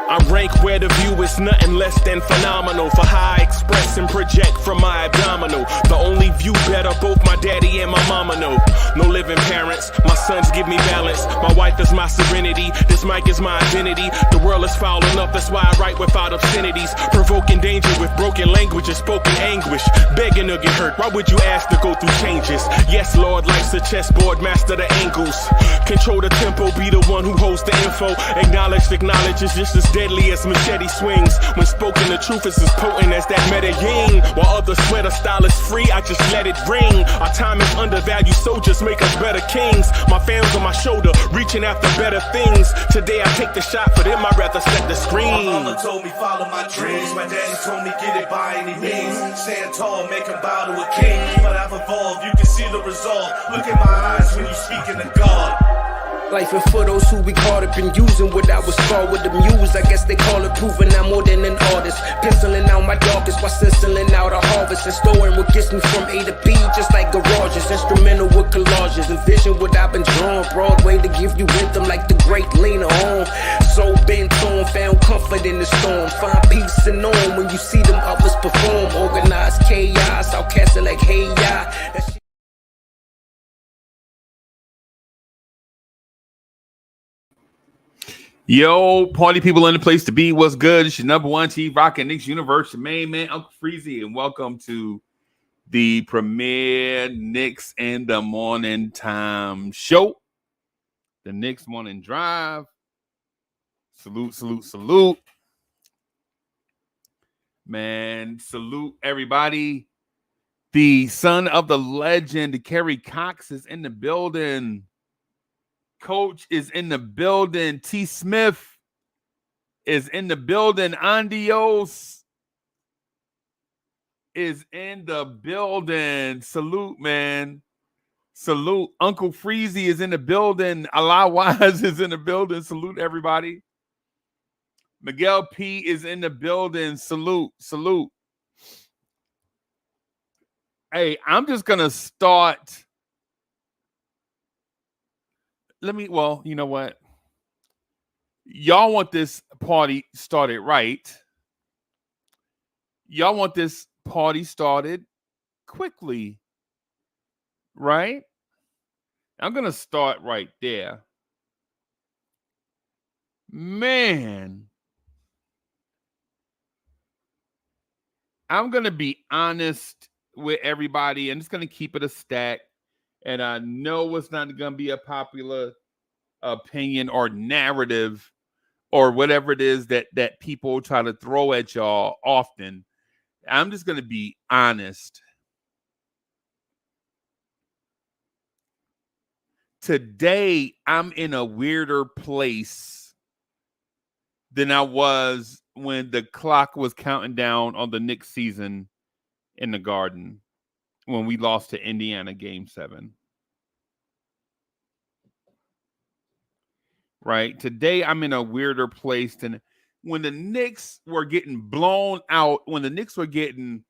I rank where the view is nothing less than phenomenal for how I express and project from my abdominal. The only view better, both my daddy and my mama know. No living parents, my sons give me balance. My wife is my serenity, this mic is my identity. The world is foul enough, that's why I write without obscenities. Provoking danger with broken language and spoken anguish. Begging to get hurt, why would you ask to go through changes? Yes, Lord, life's a chessboard, master the angles. Control the tempo, be the one who holds the info. Acknowledge is just as deadly as machete swings. When spoken, the truth is as potent as that Medellin. While others swear the style is free, I just let it ring. Our time is undervalued, soldiers make us better kings. My fans on my shoulder, reaching after better things. Today I take the shot, for them I'd rather set the screen. My mama told me follow my dreams. My daddy told me get it by any means. Stand tall, make him bow to a king. But I've evolved, you can see the resolve. Look in my eyes when you speaking to God. Life and for those who we caught up in using what I was scarred with the muse. I guess they call it proving I'm more than an artist. Penciling out my darkest while stenciling out a harvest. And storing what gets me from A to B, just like garages. Instrumental with collages. Envision what I've been drawing. Broadway to give you rhythm like the great Lena Horne. So bent on, found comfort in the storm. Find peace and on when you see them others perform. Organized chaos, outcast it like hey ya. Yo, party people in the place to be. What's good? It's your number one T Rockin' Knicks Universe, your main man, Uncle Freezy, and welcome to the premier Knicks in the Morning Time show. The Knicks Morning Drive. Salute, salute, salute. Man, salute everybody. The son of the legend, Kerry Cox, is in the building. Coach is in the building. T. Smith is in the building. Andios is in the building. Salute, man. Salute. Uncle Freezy is in the building. Allah Wise is in the building. Salute, everybody. Miguel P. is in the building. Salute, salute. Hey, I'm just going to start. Well, you know what? Y'all want this party started right. Y'all want this party started quickly, right? I'm going to start right there. Man, I'm going to be honest with everybody and just going to keep it a stack. And I know it's not going to be a popular opinion or narrative or whatever it is that people try to throw at y'all often. I'm just going to be honest. Today, I'm in a weirder place than I was when the clock was counting down on the Knicks season in the Garden when we lost to Indiana Game 7. Right? Today, I'm in a weirder place than when the Knicks were getting blown out, when the Knicks were getting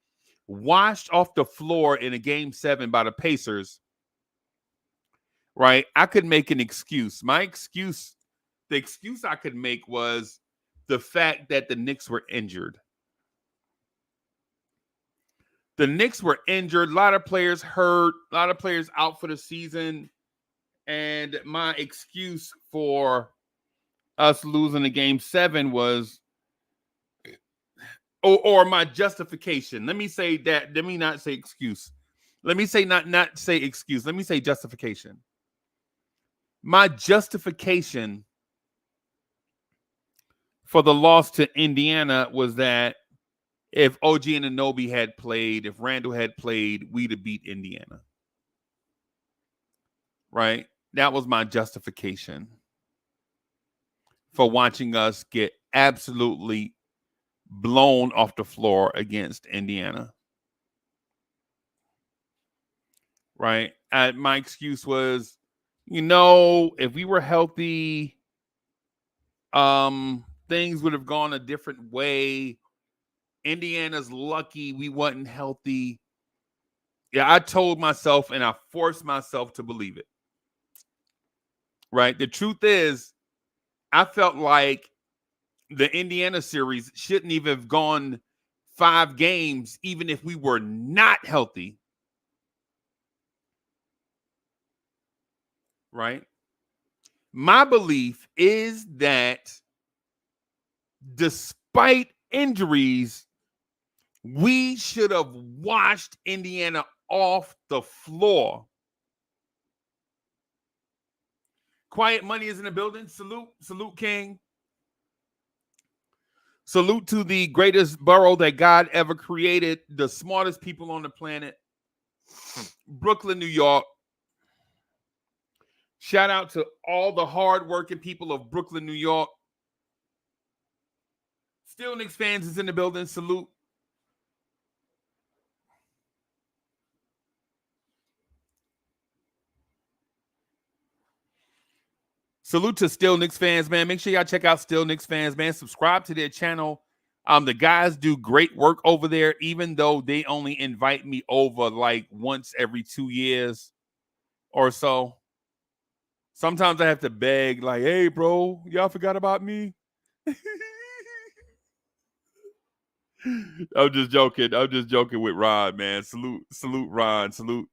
washed off the floor in a Game 7 by the Pacers. Right? I could make an excuse. The excuse I could make was the fact that the Knicks were injured. The Knicks were injured. A lot of players hurt. A lot of players out for the season. And my excuse for us losing the Game 7 was, or my justification. Let me say that. Let me not say excuse. Let me say not say excuse. Let me say justification. My justification for the loss to Indiana was that if OG Anunoby had played, if Randall had played, we'd have beat Indiana. Right? That was my justification for watching us get absolutely blown off the floor against Indiana. Right? My excuse was, if we were healthy, things would have gone a different way. Indiana's lucky we wasn't healthy. Yeah, I told myself and I forced myself to believe it. Right? The truth is, I felt like the Indiana series shouldn't even have gone 5 games, even if we were not healthy. Right? My belief is that despite injuries, we should have washed Indiana off the floor. Quiet Money is in the building. Salute, King. Salute to the greatest borough that God ever created, the smartest people on the planet, Brooklyn, New York. Shout out to all the hardworking people of Brooklyn, New York. Still Knicks fans is in the building. Salute. Salute to Still Knicks fans, man. Make sure y'all check out Still Knicks fans, man. Subscribe to their channel. The guys do great work over there, even though they only invite me over like once every 2 years or so. Sometimes I have to beg, like, hey, bro, y'all forgot about me? I'm just joking. I'm just joking with Ron, man. Salute Ron. Salute.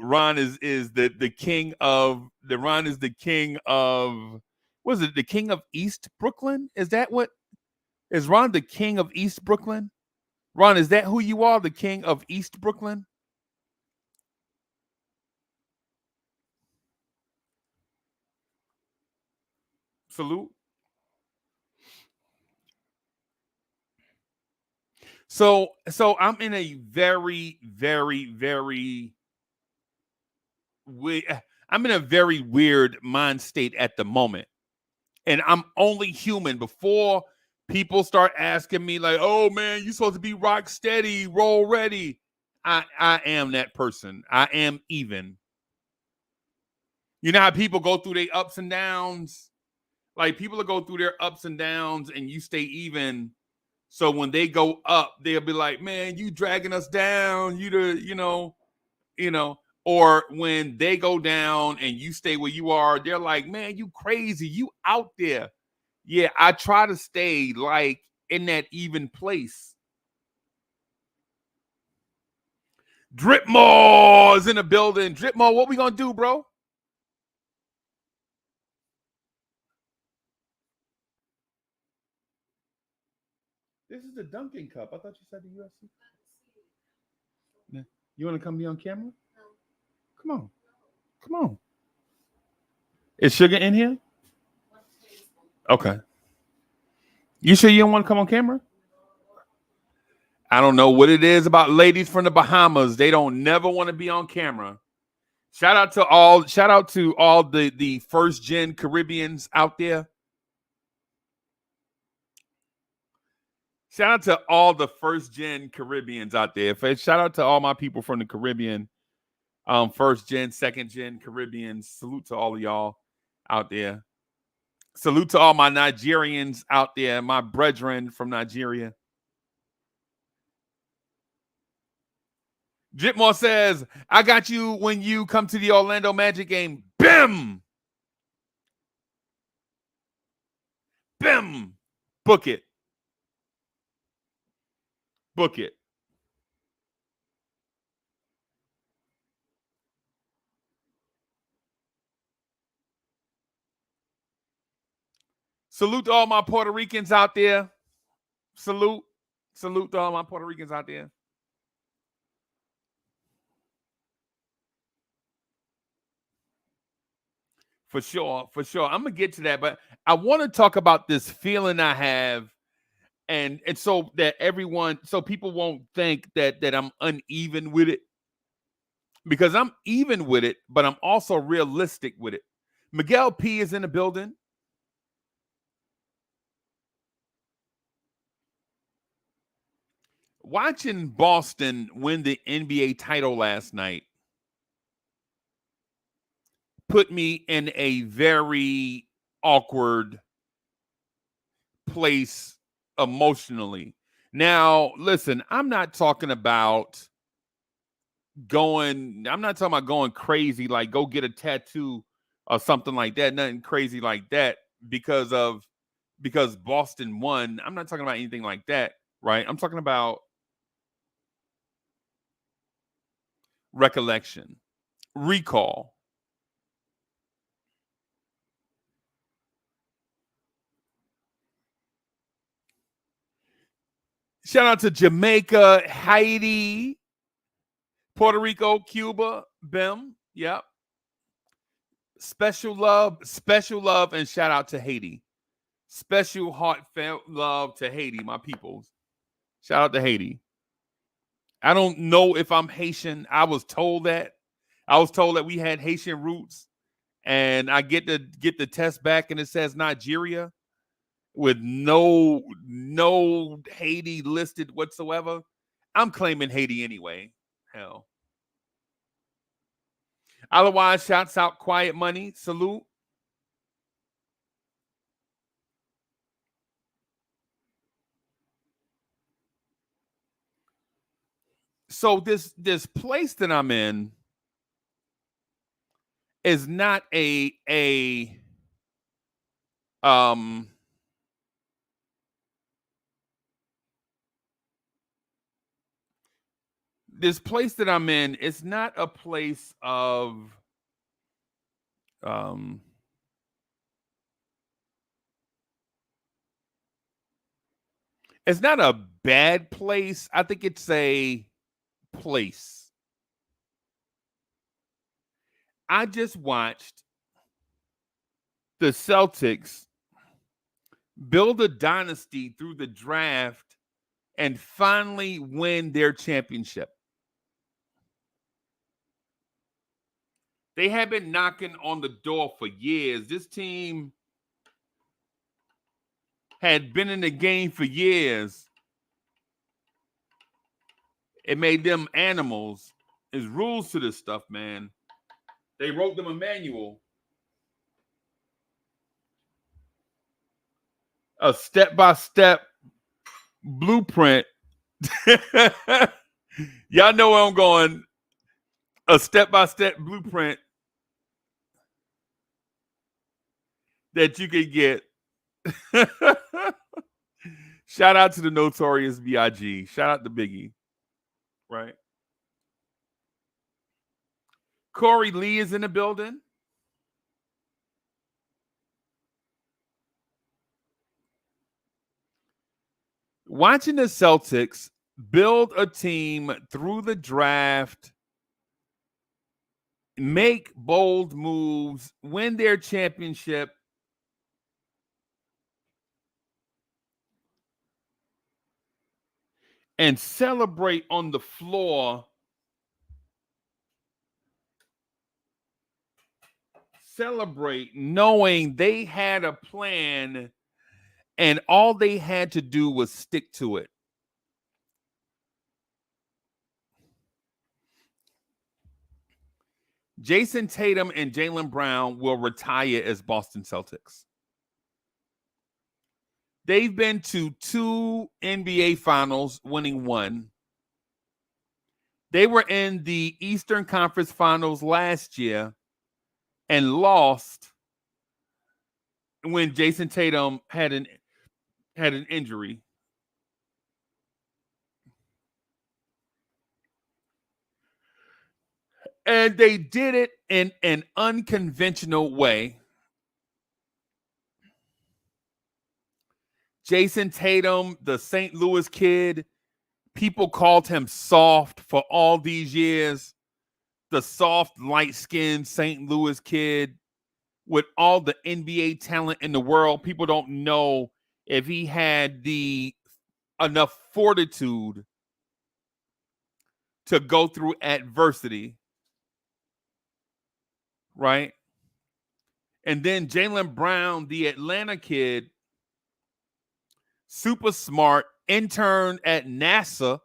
Ron is the king of the Ron is the king of, what is it? The king of East Brooklyn? Is that what? Is Ron the king of East Brooklyn? Ron, is that who you are? The king of East Brooklyn? Salute. So I'm in a very, very, very I'm in a very weird mind state at the moment. And I'm only human. Before people start asking me like, oh man, you're supposed to be rock steady, roll ready. I am that person. I am even. You know how people go through their ups and downs? Like people will go through their ups and downs and you stay even. So when they go up, they'll be like, man, you dragging us down. You know. Or when they go down and you stay where you are, they're like, man, you crazy. You out there. Yeah, I try to stay like in that even place. Dripmore is in the building. Dripmore, what we gonna do, bro? This is the Dunkin' Cup. I thought you said the UFC. You want to come be on camera? No. Come on. Is sugar in here? Okay. You sure you don't want to come on camera? I don't know what it is about ladies from the Bahamas. They don't never want to be on camera. Shout out to all the first gen Caribbeans out there. Shout out to all the first gen Caribbeans out there. Shout out to all my people from the Caribbean. First gen, second gen Caribbeans. Salute to all of y'all out there. Salute to all my Nigerians out there, my brethren from Nigeria. Jitmore says, I got you when you come to the Orlando Magic game. Bim! Bim! Book it. Book it. Salute to all my Puerto Ricans out there. Salute to all my Puerto Ricans out there. For sure. I'm going to get to that, but I want to talk about this feeling I have and so that people won't think that I'm uneven with it, because I'm even with it, but I'm also realistic with it. Miguel P is in the building. Watching Boston win the NBA title last night put me in a very awkward place emotionally. Now, listen, I'm not talking about going crazy, like go get a tattoo or something like that. Nothing crazy like that because Boston won. I'm not talking about anything like that, right? I'm talking about recollection, recall. Shout out to Jamaica, Haiti, Puerto Rico, Cuba, Bim. Yep. Special love, and shout out to Haiti. Special heartfelt love to Haiti, my peoples. Shout out to Haiti. I don't know if I'm Haitian. I was told that we had Haitian roots, and I get the test back, and it says Nigeria with no Haiti listed whatsoever. I'm claiming Haiti anyway. Hell. Otherwise, shouts out Quiet Money. Salute. So this place that I'm in is not this place that I'm in is not a place of it's not a bad place. I think it's a place. I just watched the Celtics build a dynasty through the draft and finally win their championship. They have been knocking on the door for years. This team had been in the game for years. It made them animals. There's rules to this stuff, man. They wrote them a manual. A step-by-step blueprint. Y'all know where I'm going. A step-by-step blueprint that you can get. Shout out to the Notorious B.I.G. Shout out to Biggie. Right. Corey Lee is in the building. Watching the Celtics build a team through the draft, make bold moves, win their championship, and celebrate on the floor. Celebrate knowing they had a plan and all they had to do was stick to it. Jason Tatum and Jaylen Brown will retire as Boston Celtics. They've been to 2 NBA Finals, winning 1. They were in the Eastern Conference Finals last year and lost when Jason Tatum had an injury. And they did it in an unconventional way. Jason Tatum, the St. Louis kid, people called him soft for all these years. The soft, light-skinned St. Louis kid with all the NBA talent in the world. People don't know if he had enough fortitude to go through adversity. Right? And then Jaylen Brown, the Atlanta kid, super smart, intern at NASA,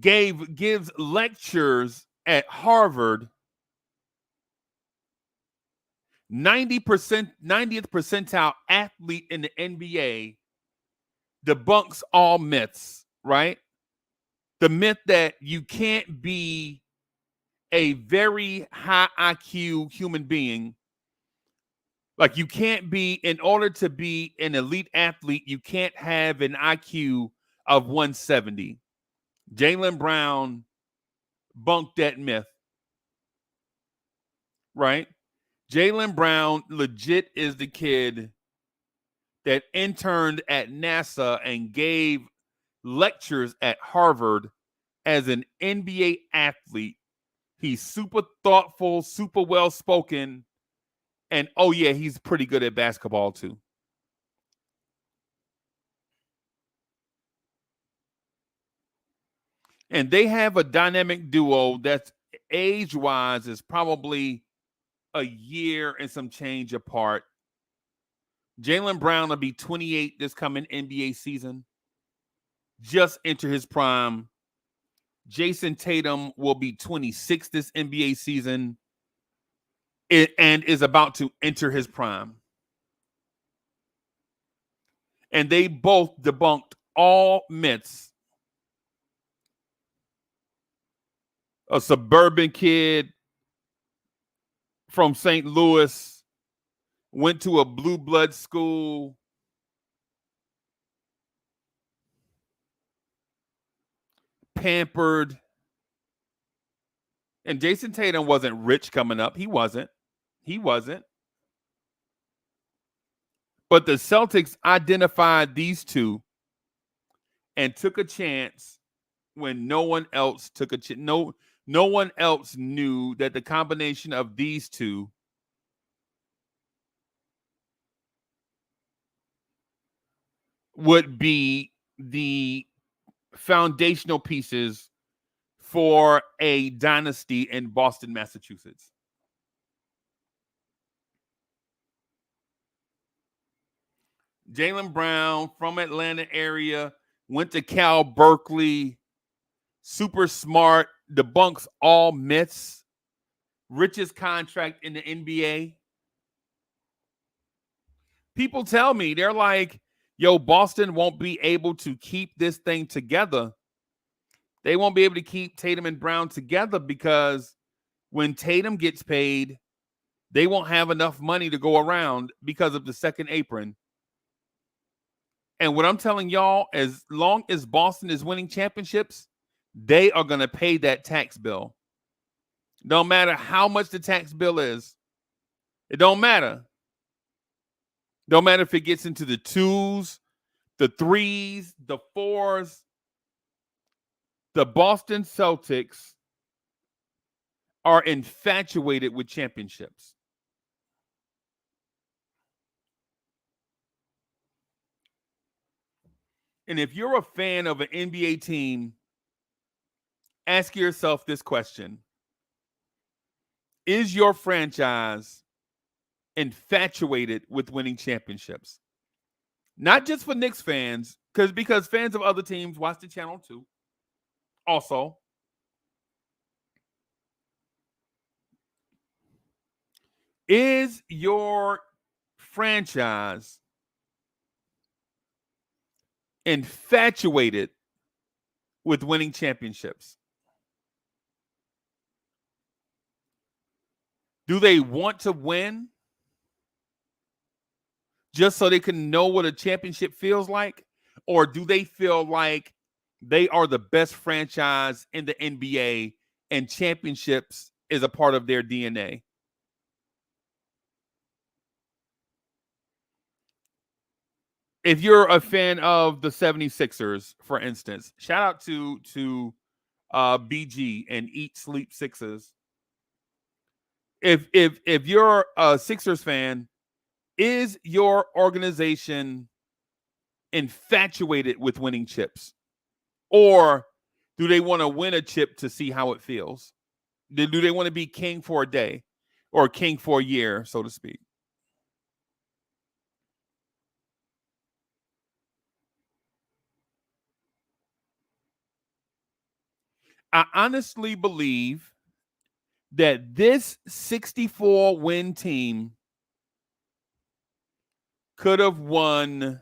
gives lectures at Harvard, 90th percentile athlete in the NBA, debunks all myths, right? The myth that you can't be a very high IQ human being. Like you can't be, in order to be an elite athlete, you can't have an IQ of 170. Jaylen Brown bunked that myth, right? Jaylen Brown legit is the kid that interned at NASA and gave lectures at Harvard as an NBA athlete. He's super thoughtful, super well-spoken, and oh yeah, he's pretty good at basketball too. And they have a dynamic duo that's age-wise is probably a year and some change apart. Jaylen Brown will be 28 this coming NBA season. Just enter his prime. Jason Tatum will be 26 this NBA season and is about to enter his prime. And they both debunked all myths. A suburban kid from St. Louis went to a blue blood school. Pampered. And Jason Tatum wasn't rich coming up. He wasn't. But the Celtics identified these two and took a chance when no one else took a chance. No one else knew that the combination of these two would be the foundational pieces for a dynasty in Boston, Massachusetts. Jaylen Brown from Atlanta area, went to Cal Berkeley, super smart, debunks all myths, richest contract in the NBA. People tell me, they're like, yo, Boston won't be able to keep this thing together. They won't be able to keep Tatum and Brown together because when Tatum gets paid, they won't have enough money to go around because of the second apron. And what I'm telling y'all, as long as Boston is winning championships, they are going to pay that tax bill. No matter how much the tax bill is. It don't matter. Don't matter if it gets into the 2s, the 3s, the 4s. The Boston Celtics are infatuated with championships. And if you're a fan of an NBA team, ask yourself this question. Is your franchise infatuated with winning championships? Not just for Knicks fans, because fans of other teams watch the channel too. Also, is your franchise infatuated with winning championships? Do they want to win just so they can know what a championship feels like? Or do they feel like they are the best franchise in the NBA and championships is a part of their DNA? If you're a fan of the 76ers, for instance, shout out to BG and Eat Sleep Sixers. If you're a Sixers fan, is your organization infatuated with winning chips? Or do they want to win a chip to see how it feels? Do they want to be king for a day or king for a year, so to speak? I honestly believe that this 64-win team could have won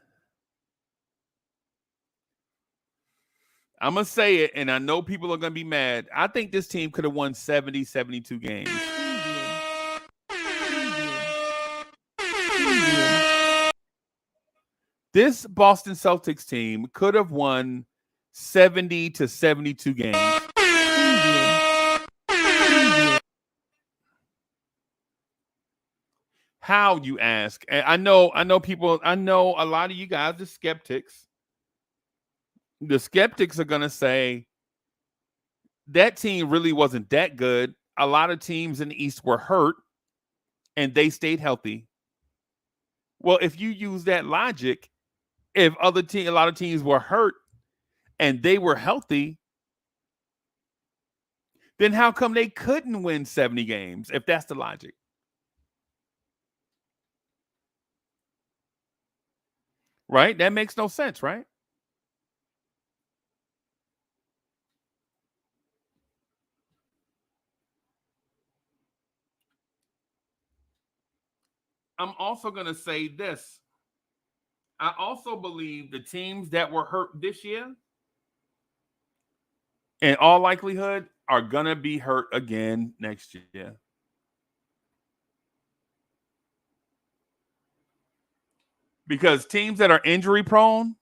I'm going to say it, and I know people are going to be mad. I think this team could have won 70, 72 games. This Boston Celtics team could have won 70 to 72 games. How, you ask? And I know people, I know a lot of you guys are skeptics. The skeptics are going to say that team really wasn't that good. A lot of teams in the East were hurt and they stayed healthy. Well, if you use that logic, if a lot of teams were hurt and they were healthy, then how come they couldn't win 70 games if that's the logic? Right? That makes no sense, right? I'm also going to say this. I also believe the teams that were hurt this year, in all likelihood, are going to be hurt again next year. Because teams that are injury prone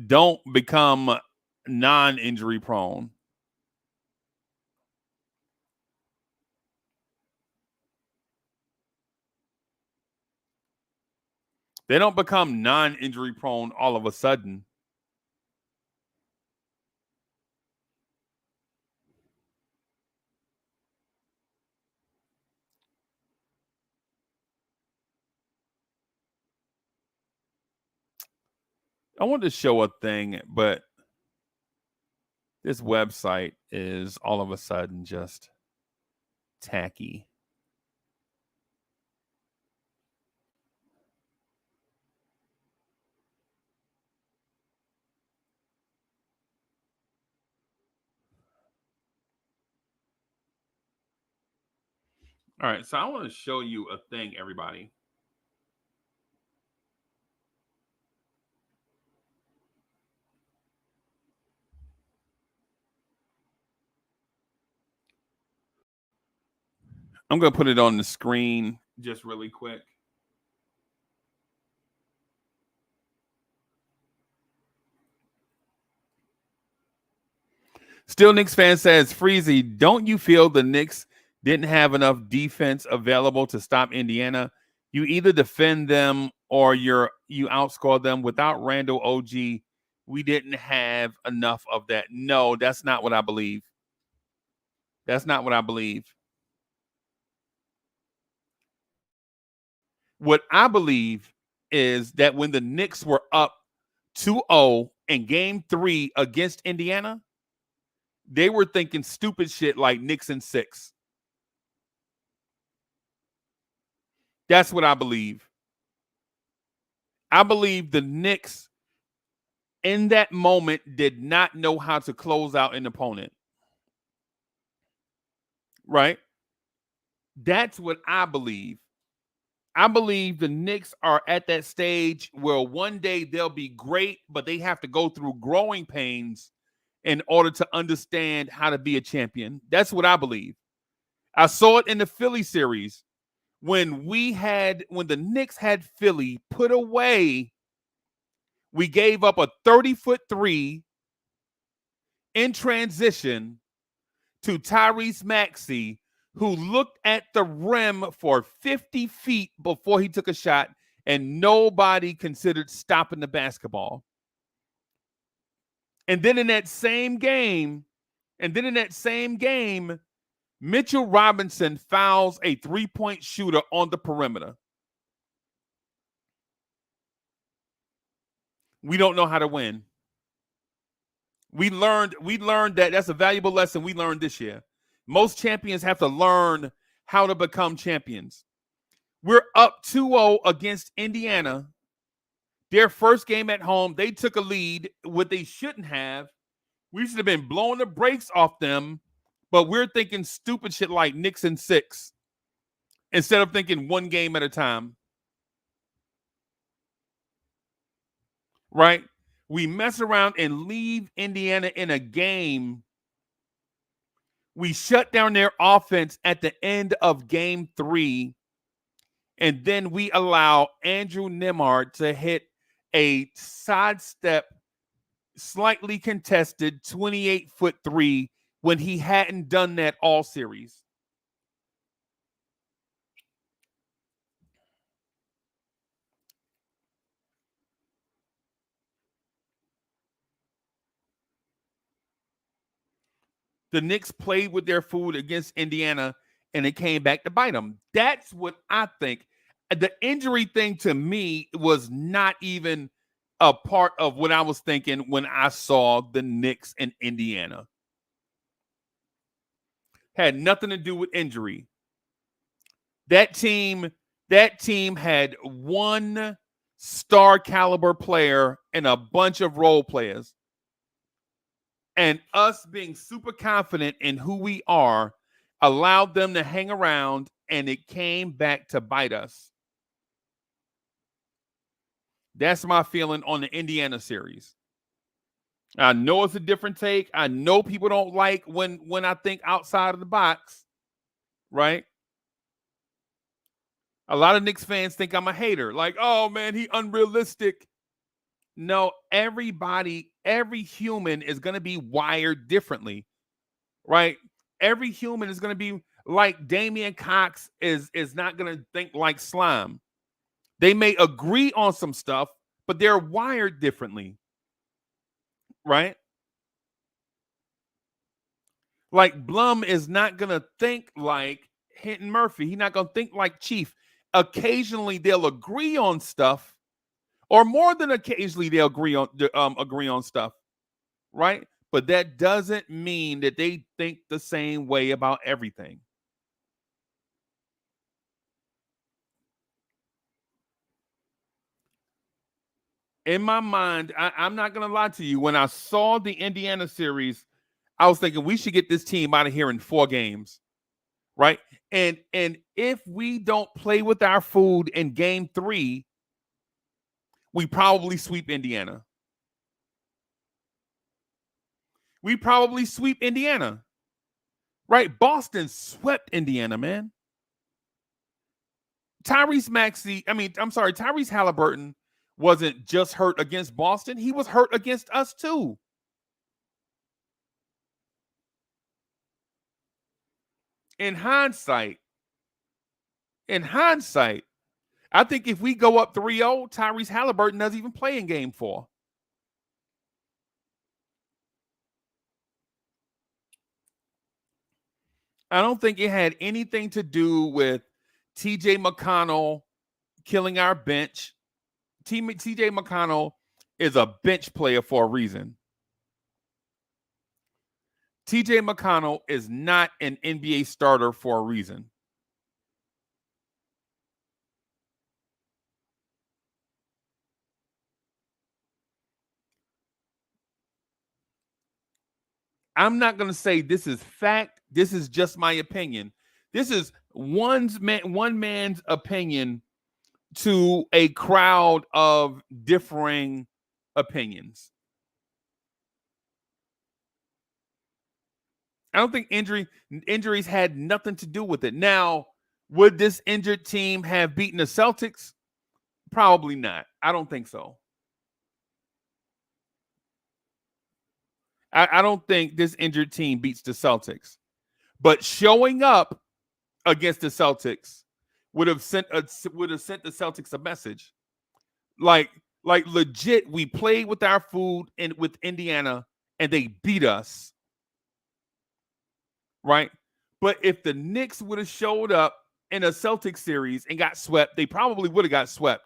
don't become non-injury prone. They don't become non-injury prone all of a sudden. I wanted to show a thing, but this website is all of a sudden just tacky. All right, so I want to show you a thing, everybody. I'm going to put it on the screen just really quick. Still Knicks fan says, Freezy, don't you feel the Knicks didn't have enough defense available to stop Indiana? You either defend them or you outscore them. Without Randall OG, we didn't have enough of that. No, that's not what I believe. That's not what I believe. What I believe is that when the Knicks were up 2-0 in game 3 against Indiana, they were thinking stupid shit like Knicks in 6. That's what I believe. I believe the Knicks in that moment did not know how to close out an opponent. Right? That's what I believe. I believe the Knicks are at that stage where one day they'll be great, but they have to go through growing pains in order to understand how to be a champion. That's what I believe. I saw it in the Philly series when the Knicks had Philly put away. We gave up a 30-foot three in transition to Tyrese Maxey, who looked at the rim for 50 feet before he took a shot, and nobody considered stopping the basketball. And then in that same game, Mitchell Robinson fouls a three-point shooter on the perimeter. We don't know how to win. We learned that. That's a valuable lesson we learned this year. Most champions have to learn how to become champions. We're up 2-0 against Indiana. Their first game at home, they took a lead, what they shouldn't have. We should have been blowing the brakes off them, but we're thinking stupid shit like Knicks in 6 instead of thinking one game at a time. right? We mess around and leave Indiana in a game. We shut down their offense at the end of game 3, and then we allow Andrew Nemhard to hit a sidestep, slightly contested 28-foot three when he hadn't done that all series. The Knicks played with their food against Indiana, and it came back to bite them. That's what I think. The injury thing to me was not even a part of what I was thinking when I saw the Knicks in Indiana. Had nothing to do with injury. That team had one star caliber player and a bunch of role players. And us being super confident in who we are allowed them to hang around, and it came back to bite us. That's my feeling on the Indiana series. I know it's a different take. I know people don't like when I think outside of the box, right? A lot of Knicks fans think I'm a hater. Like, oh man, he unrealistic. No, every human is going to be wired differently, right? Every human is going to be like Damian Cox is not going to think like Slime. They may agree on some stuff, but they're wired differently, right? Like Blum is not going to think like Hinton Murphy. He's not going to think like Chief. Occasionally they'll agree on stuff, or more than occasionally they'll agree on stuff, right? But that doesn't mean that they think the same way about everything. In my mind, I'm not going to lie to you. When I saw the Indiana series, I was thinking we should get this team out of here in 4 games, right? And if we don't play with our food in game 3, we probably sweep Indiana. Right? Boston swept Indiana, man. Tyrese Halliburton wasn't just hurt against Boston. He was hurt against us too. In hindsight, I think if we go up 3-0, Tyrese Halliburton doesn't even play in game 4. I don't think it had anything to do with TJ McConnell killing our bench. TJ McConnell is a bench player for a reason. TJ McConnell is not an NBA starter for a reason. I'm not going to say this is fact. This is just my opinion. This is one man's opinion to a crowd of differing opinions. I don't think injuries had nothing to do with it. Now, would this injured team have beaten the Celtics? Probably not. I don't think so. I don't think this injured team beats the Celtics. But showing up against the Celtics would have sent the Celtics a message. Like legit, we played with our food and with Indiana, and they beat us. Right? But if the Knicks would have showed up in a Celtics series and got swept, they probably would have got swept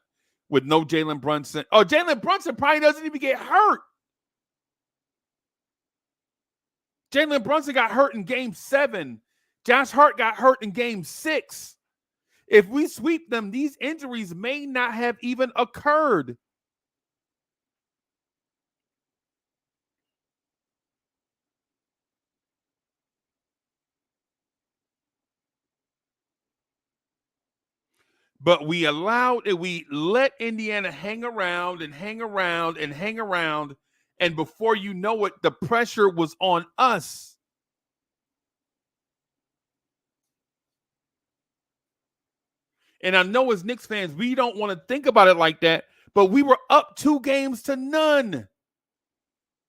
with no Jalen Brunson. Oh, Jalen Brunson probably doesn't even get hurt. Jalen Brunson got hurt in game 7. Josh Hart got hurt in game 6. If we sweep them, these injuries may not have even occurred. But we allowed it, we let Indiana hang around and hang around and hang around. And before you know it, the pressure was on us. And I know as Knicks fans, we don't want to think about it like that, but we were up 2-0.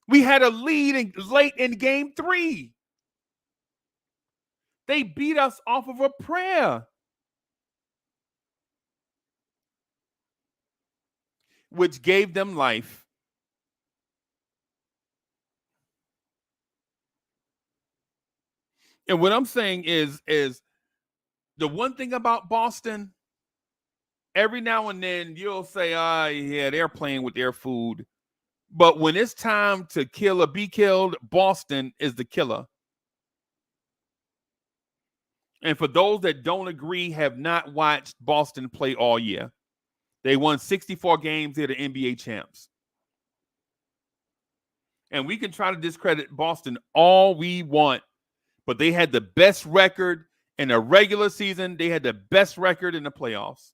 We had a lead late in game 3. They beat us off of a prayer, which gave them life. And what I'm saying is the one thing about Boston, every now and then you'll say, yeah, they're playing with their food. But when it's time to kill or be killed, Boston is the killer. And for those that don't agree, have not watched Boston play all year. They won 64 games. They're the NBA champs. And we can try to discredit Boston all we want, but they had the best record in the regular season. They had the best record in the playoffs.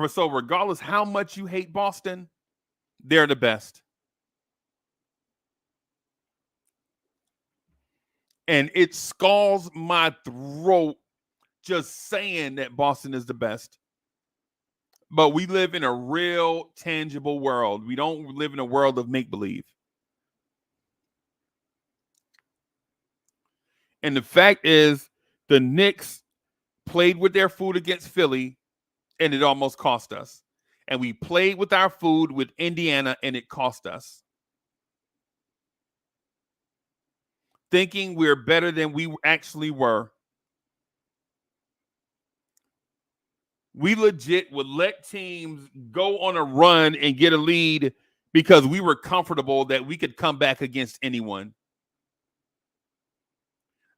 So regardless how much you hate Boston, they're the best. And it scalds my throat just saying that Boston is the best. But we live in a real, tangible world. We don't live in a world of make-believe. And the fact is, the Knicks played with their food against Philly, and it almost cost us. And we played with our food with Indiana, and it cost us. Thinking we're better than we actually were. We legit would let teams go on a run and get a lead because we were comfortable that we could come back against anyone.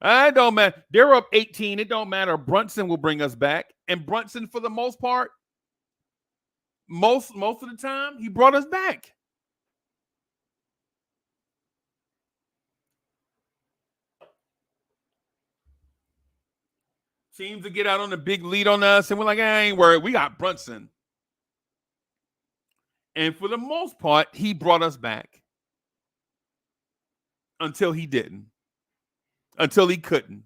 It don't matter. They're up 18. It don't matter. Brunson will bring us back. And Brunson, for the most part, most of the time, he brought us back. Teams to get out on a big lead on us, and we're like, I ain't worried. We got Brunson. And for the most part, he brought us back. Until he didn't. Until he couldn't.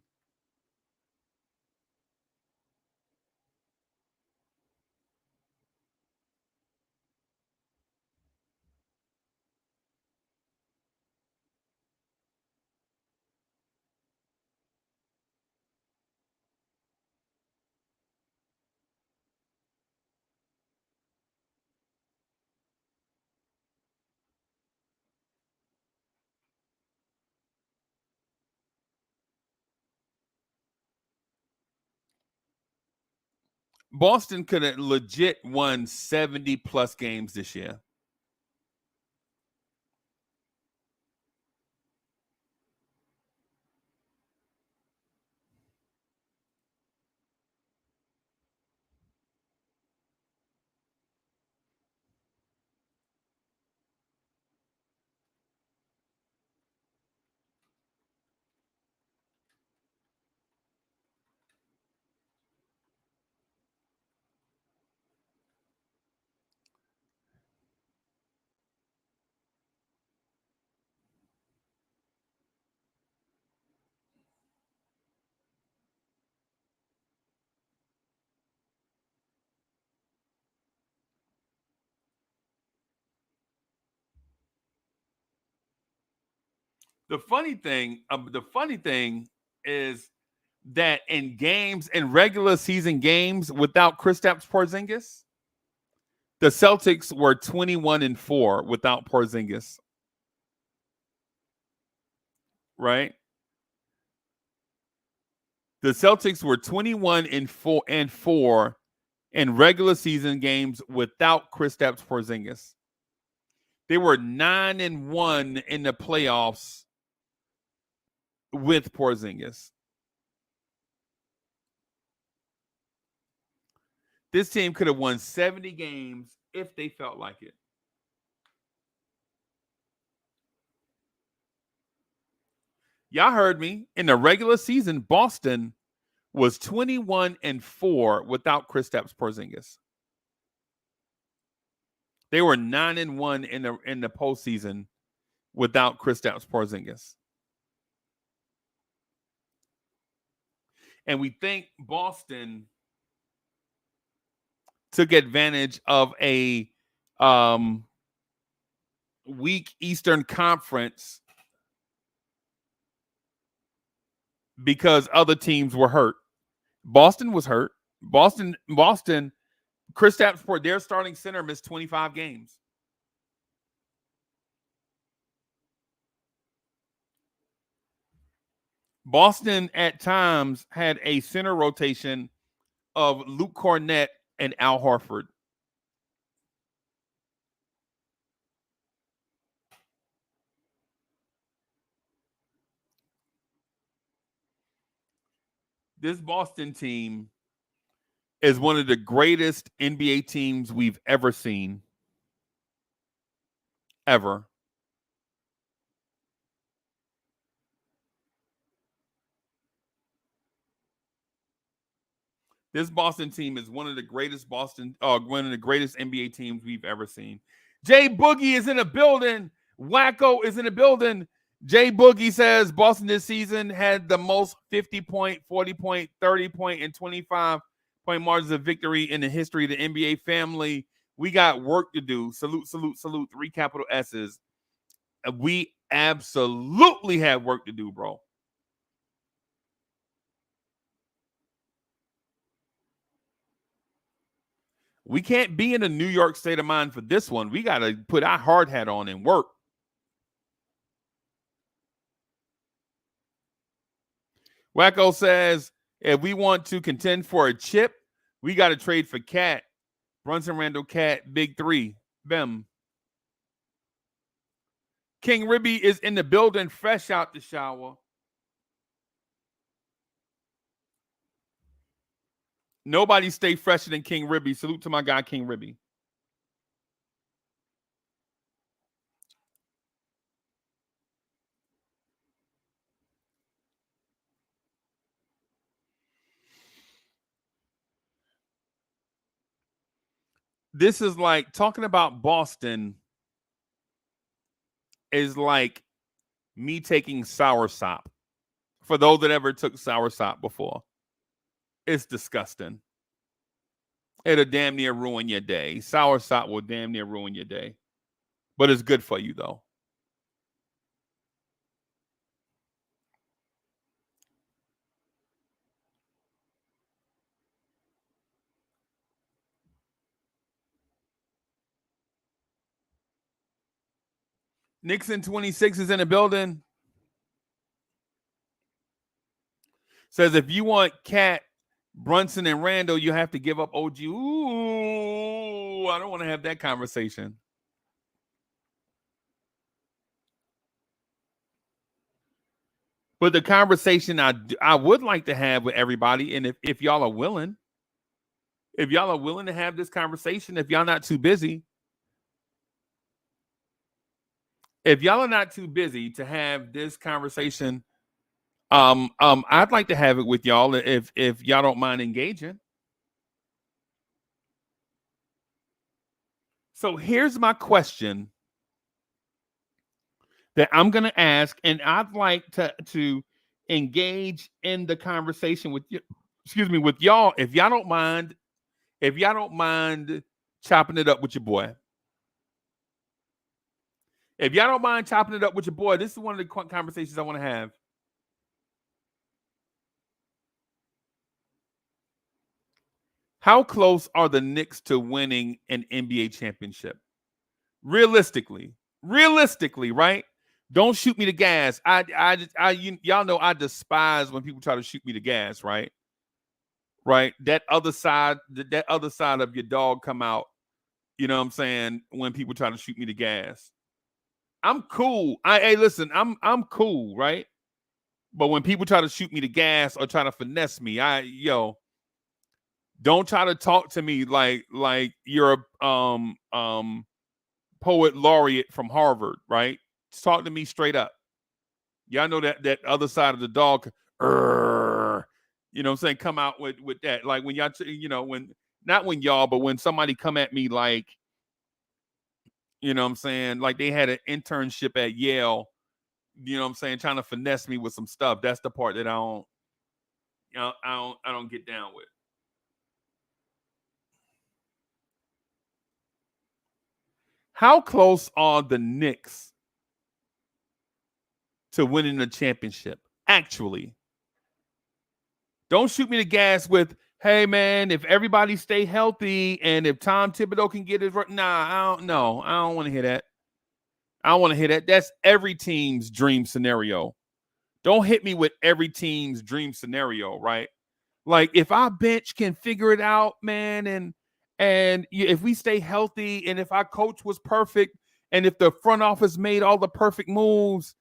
Boston could have legit won 70 plus games this year. The funny thing is that in regular season games without Kristaps Porzingis, the Celtics were 21-4 without Porzingis. Right? The Celtics were 21-4 in regular season games without Kristaps Porzingis. They were 9-1 in the playoffs with Porzingis. This team could have won 70 games if they felt like it. Y'all heard me. In the regular season, Boston was 21-4 without Kristaps Porzingis. They were 9-1 in the postseason without Kristaps Porzingis. And we think Boston took advantage of a weak Eastern Conference because other teams were hurt. Boston was hurt. Boston, Kristaps Porzingis, their starting center, missed 25 games. Boston at times had a center rotation of Luke Cornett and Al Horford. This Boston team is one of the greatest NBA teams we've ever seen. Ever. This Boston team is one of the greatest NBA teams we've ever seen. Jay Boogie is in the building. Wacko is in the building. Jay Boogie says Boston this season had the most 50-point, 40-point, 30-point, and 25-point margins of victory in the history of the NBA family. We got work to do. Salute, salute, salute. 3 capital S's. We absolutely have work to do, bro. We can't be in a New York state of mind for this one. We got to put our hard hat on and work. Wacko says, if we want to contend for a chip, we got to trade for Cat. Brunson, Randall, Cat, Big 3. Bim. King Ribby is in the building, fresh out the shower. Nobody stay fresher than King Ribby. Salute to my guy, King Ribby. This is like talking about Boston is like me taking soursop. For those that ever took soursop before, it's disgusting. It'll damn near ruin your day. Soursop will damn near ruin your day. But it's good for you, though. Nixon 26 is in the building. Says if you want Cat, Brunson, and Randall, you have to give up OG. Ooh, I don't want to have that conversation. But the conversation I would like to have with everybody, and if y'all are willing, to have this conversation, if y'all not too busy, to have this conversation, I'd like to have it with y'all if y'all don't mind engaging. So here's my question that I'm going to ask, and I'd like to engage in the conversation with you. Excuse me, with y'all. If y'all don't mind chopping it up with your boy. If y'all don't mind chopping it up with your boy, this is one of the conversations I want to have. How close are the Knicks to winning an NBA championship? Realistically, right? Don't shoot me the gas. Y'all know I despise when people try to shoot me the gas, right? Right? That other side of your dog come out. You know what I'm saying? When people try to shoot me the gas. I'm cool. Listen, I'm cool, right? But when people try to shoot me the gas or try to finesse me, don't try to talk to me like you're a poet laureate from Harvard, right? Just talk to me straight up. Y'all know that other side of the dog. You know what I'm saying? Come out with that. Like when y'all, when not when y'all, but when somebody come at me like, you know what I'm saying? Like they had an internship at Yale, you know what I'm saying, trying to finesse me with some stuff. That's the part that I don't get down with. How close are the Knicks to winning the championship? Actually, don't shoot me the gas with, hey man, if everybody stay healthy and if Tom Thibodeau can get it right. Nah, I don't know. I don't want to hear that. I don't want to hear that. That's every team's dream scenario. Don't hit me with every team's dream scenario, right? Like if our bench can figure it out, man, and if we stay healthy and if our coach was perfect and if the front office made all the perfect moves,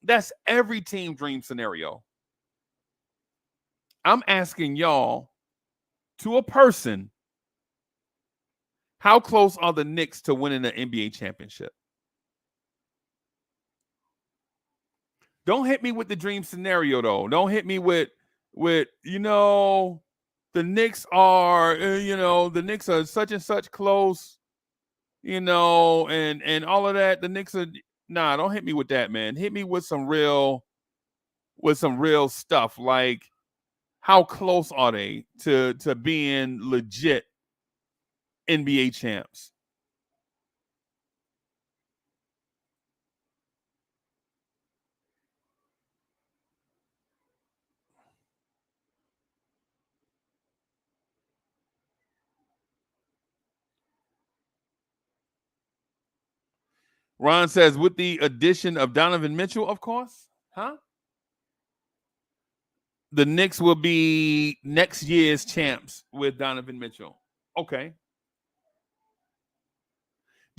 that's every team dream scenario. I'm asking y'all, to a person, how close are the Knicks to winning the NBA championship? Don't hit me with the dream scenario, though. Don't hit me with the Knicks are, the Knicks are such and such close, and all of that. The Knicks are, nah, don't hit me with that, man. Hit me with some real stuff. Like, how close are they to being legit NBA champs? Ron says, with the addition of Donovan Mitchell, of course. Huh? The Knicks will be next year's champs with Donovan Mitchell. Okay.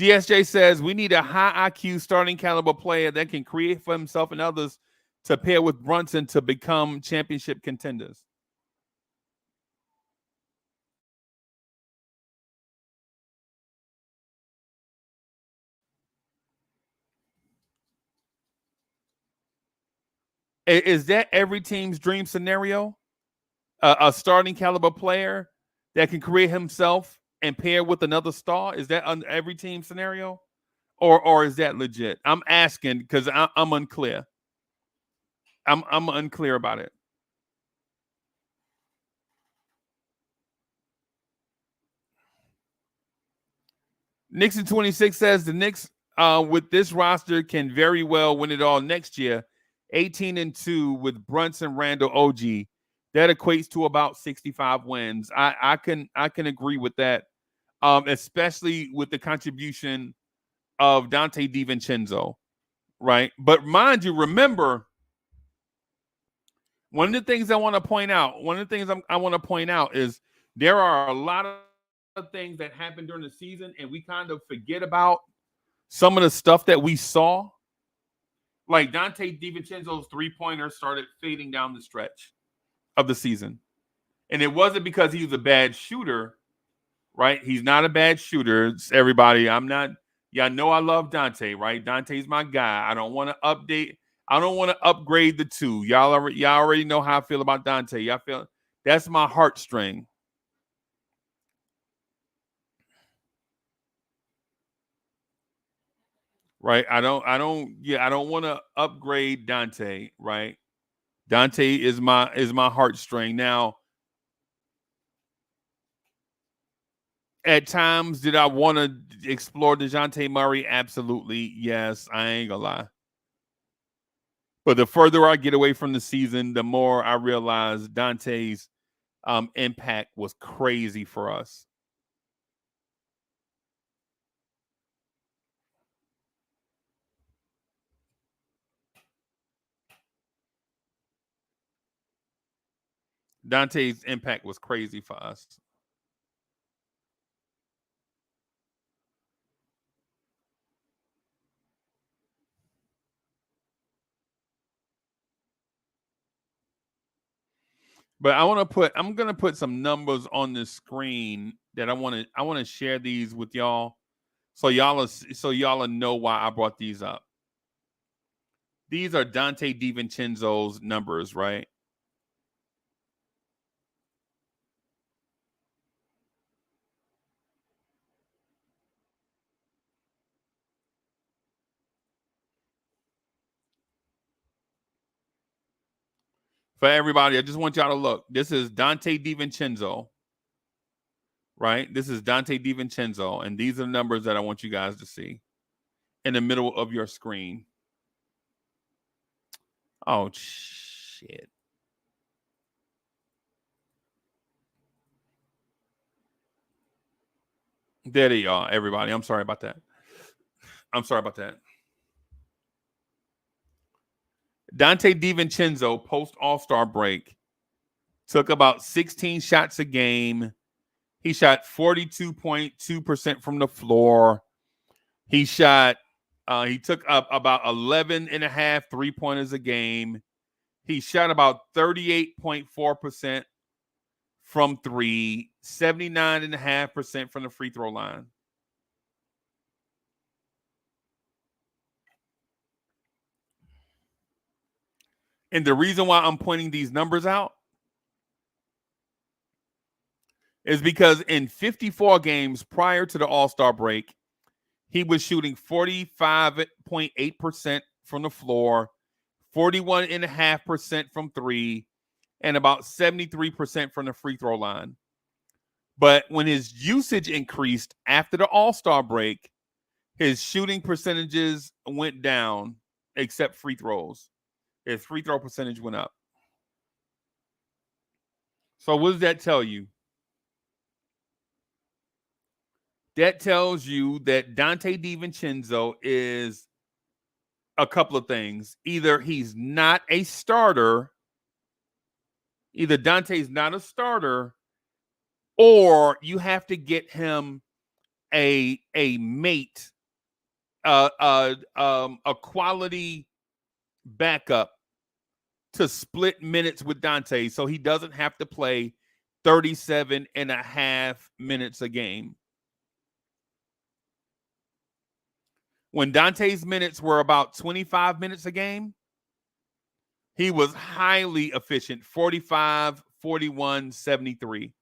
DSJ says, we need a high IQ starting caliber player that can create for himself and others to pair with Brunson to become championship contenders. Is that every team's dream scenario? A starting caliber player that can create himself and pair with another star? Is that every team scenario? Or is that legit? I'm asking because I'm unclear. I'm unclear about it. Nixon 26 says the Knicks with this roster can very well win it all next year. 18-2 with Brunson, Randall, OG. That equates to about 65 wins. I can agree with that, especially with the contribution of Dante DiVincenzo, right? But mind you, remember, one of the things I want to point out is there are a lot of things that happened during the season, and we kind of forget about some of the stuff that we saw. Like Dante DiVincenzo's three-pointer started fading down the stretch of the season. And it wasn't because he was a bad shooter, right? He's not a bad shooter. It's everybody, y'all know I love Dante, right? Dante's my guy. I don't want to upgrade the two. Y'all already know how I feel about Dante. Y'all feel that's my heartstring. Right? I don't want to upgrade Dante, right? Dante is my heartstring. Now, at times, did I want to explore DeJounte Murray? Absolutely. Yes, I ain't gonna lie. But the further I get away from the season, the more I realize Dante's impact was crazy for us. Dante's impact was crazy for us. But I'm gonna put some numbers on the screen that I want to share these with y'all, so y'all know why I brought these up. These are Dante DiVincenzo's numbers, right? For everybody, I just want y'all to look. This is Dante DiVincenzo, right? This is Dante DiVincenzo, and these are the numbers that I want you guys to see in the middle of your screen. Oh, shit. There they are, everybody. I'm sorry about that. Dante DiVincenzo, post All-Star break, took about 16 shots a game. He shot 42.2% from the floor. He took up about 11 and a half three-pointers a game. He shot about 38.4% from three, 79.5% from the free throw line. And the reason why I'm pointing these numbers out is because in 54 games prior to the All-Star break, he was shooting 45.8% from the floor, 41.5% from three, and about 73% from the free throw line. But when his usage increased after the All-Star break, his shooting percentages went down, except free throws. His free throw percentage went up. So what does that tell you? That tells you that Dante DiVincenzo is a couple of things. Either he's not a starter, either Dante's not a starter, or you have to get him a mate, a quality backup to split minutes with Dante so he doesn't have to play 37 and a half minutes a game. When Dante's minutes were about 25 minutes a game, he was highly efficient, 45, 41, 73.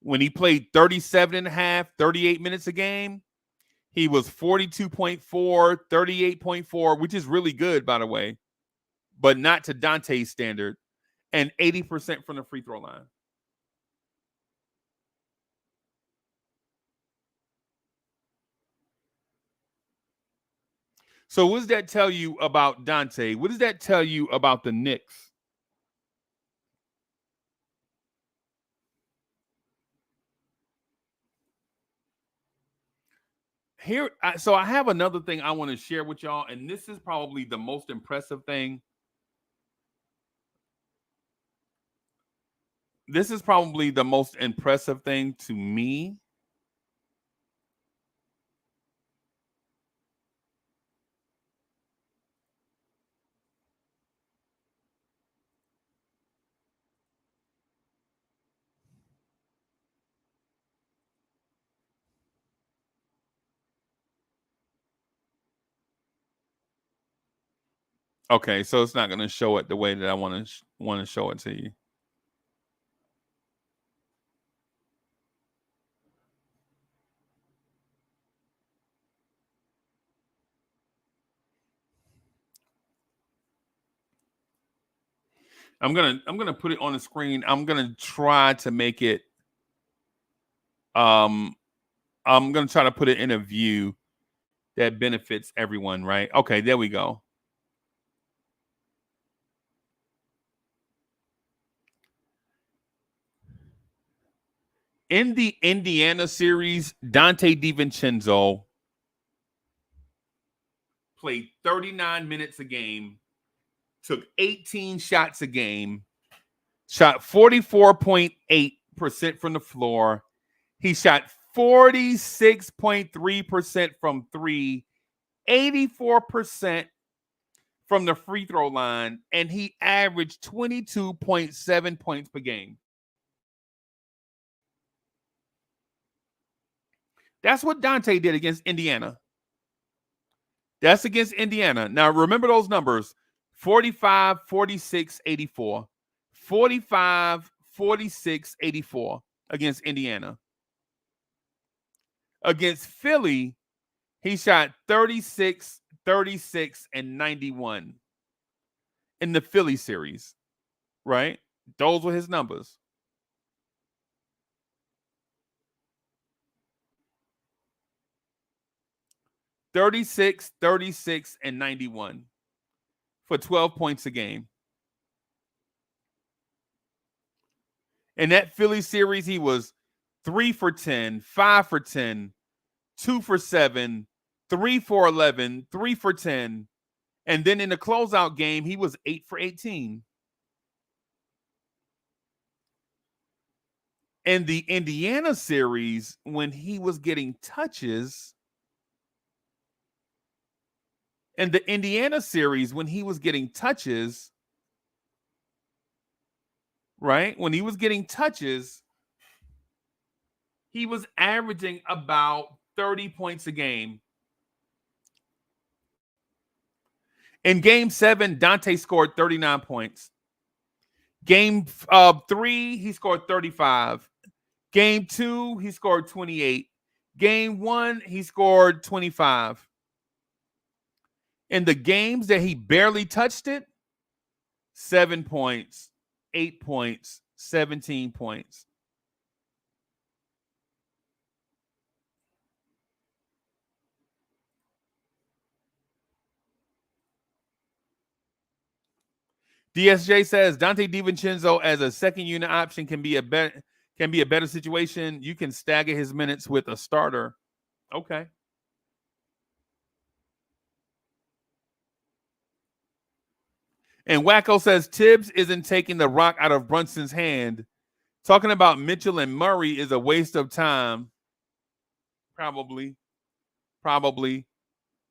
When he played 37 and a half, 38 minutes a game, he was 42.4, 38.4, which is really good, by the way, but not to Dante's standard, and 80% from the free throw line. So what does that tell you about Dante? What does that tell you about the Knicks? So I have another thing I want to share with y'all, and this is probably the most impressive thing. This is probably the most impressive thing to me. Okay, so it's not going to show it the way that I want to show it to you. I'm gonna put it on the screen. I'm gonna try to make it. I'm gonna try to put it in a view that benefits everyone, right? Okay, there we go. In the Indiana series, Dante DiVincenzo played 39 minutes a game, took 18 shots a game, shot 44.8% from the floor. He shot 46.3% from three, 84% from the free throw line, and he averaged 22.7 points per game. That's what Dante did against Indiana. That's against Indiana. Now, remember those numbers: 45, 46, 84. 45, 46, 84 against Indiana. Against Philly, he shot 36, 36, and 91 in the Philly series. right? Those were his numbers. $36, 36, and 91 for 12 points a game. In that Philly series, he was 3 for 10, 5 for 10, 2 for 7, 3 for 11, 3 for 10. And then in the closeout game, he was 8 for 18. In the Indiana series, when he was getting touches, right? When he was getting touches, he was averaging about 30 points a game. In game 7, Dante scored 39 points. Game 3, he scored 35. Game 2, he scored 28. Game 1, he scored 25. In the games that he barely touched it, 7 points, 8 points, 17 points. DSJ says Dante DiVincenzo as a second unit option can be a better situation. You can stagger his minutes with a starter. Okay. And Wacko says Tibbs isn't taking the rock out of Brunson's hand. Talking about Mitchell and Murray is a waste of time. Probably.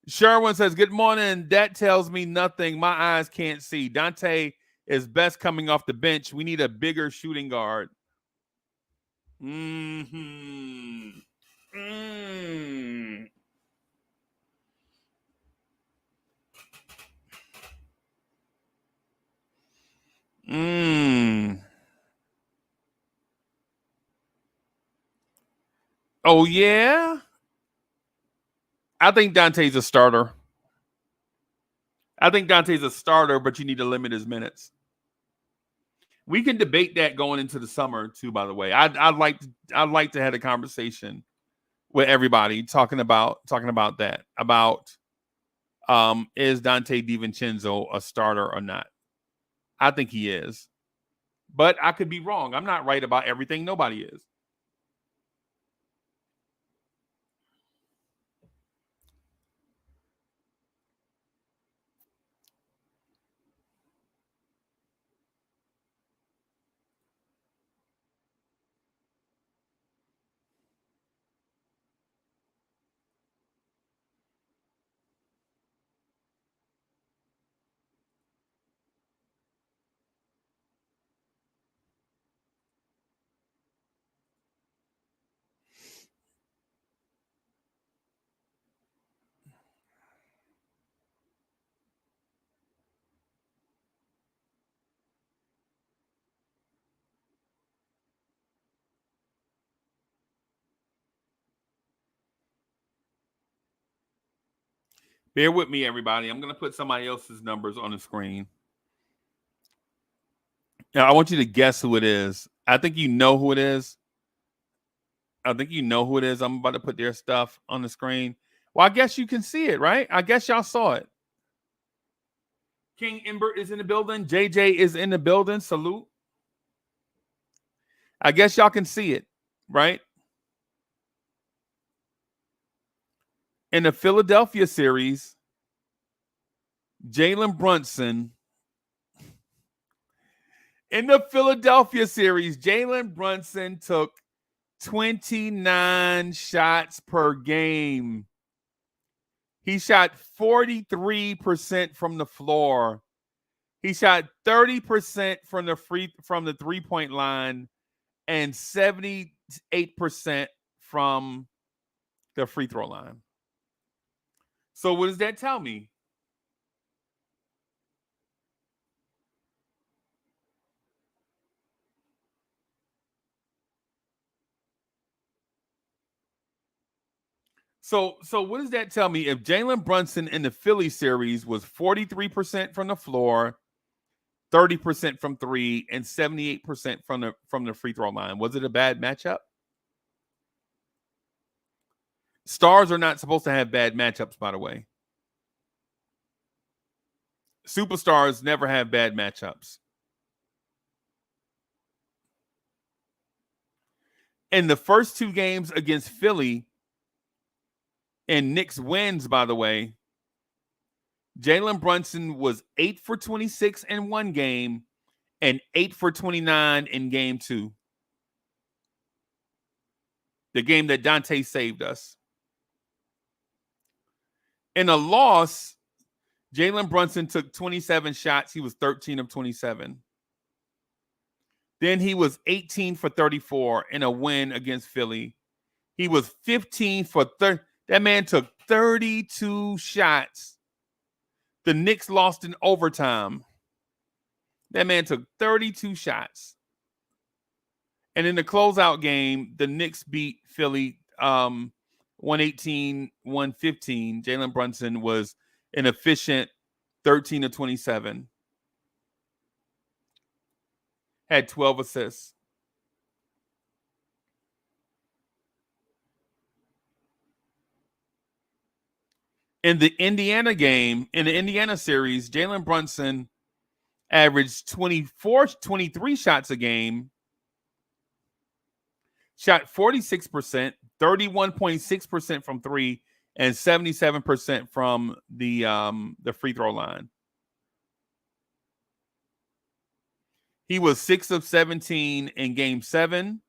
Sherwin says, good morning. That tells me nothing. My eyes can't see. Dante is best coming off the bench. We need a bigger shooting guard. Oh, yeah? I think Dante's a starter. But you need to limit his minutes. We can debate that going into the summer too, by the way. I'd like to have a conversation with everybody talking about that. About is Dante DiVincenzo a starter or not? I think he is. But I could be wrong. I'm not right about everything. Nobody is. Bear with me, everybody. I'm going to put somebody else's numbers on the screen. Now, I want you to guess who it is. I think you know who it is. I'm about to put their stuff on the screen. Well, I guess you can see it, right? I guess y'all saw it. King Ember is in the building. JJ is in the building. Salute. I guess y'all can see it, right? In the Philadelphia series, Jalen Brunson. In the Philadelphia series, Jalen Brunson took 29 shots per game. He shot 43% from the floor. He shot 30% from the three-point line and 78% from the free throw line. So what does that tell me? So what does that tell me? If Jalen Brunson in the Philly series was 43% from the floor, 30% from three, and 78% from the free throw line. Was it a bad matchup? Stars are not supposed to have bad matchups, by the way. Superstars never have bad matchups. In the first two games against Philly, and Knicks wins, by the way, Jalen Brunson was 8 for 26 in one game and 8 for 29 in game two. The game that Dante saved us. In a loss, Jalen Brunson took 27 shots. He was 13 of 27. Then he was 18 for 34 in a win against Philly. He was 15 for 30. That man took 32 shots. The Knicks lost in overtime. That man took 32 shots. And in the closeout game, the Knicks beat Philly 118-115. Jalen Brunson was an efficient 13 of 27. Had 12 assists. In the Indiana game, in the Indiana series, Jalen Brunson averaged 23 shots a game, shot 46%, 31.6% from three, and 77% from the free throw line. He was 6 of 17 in game 7,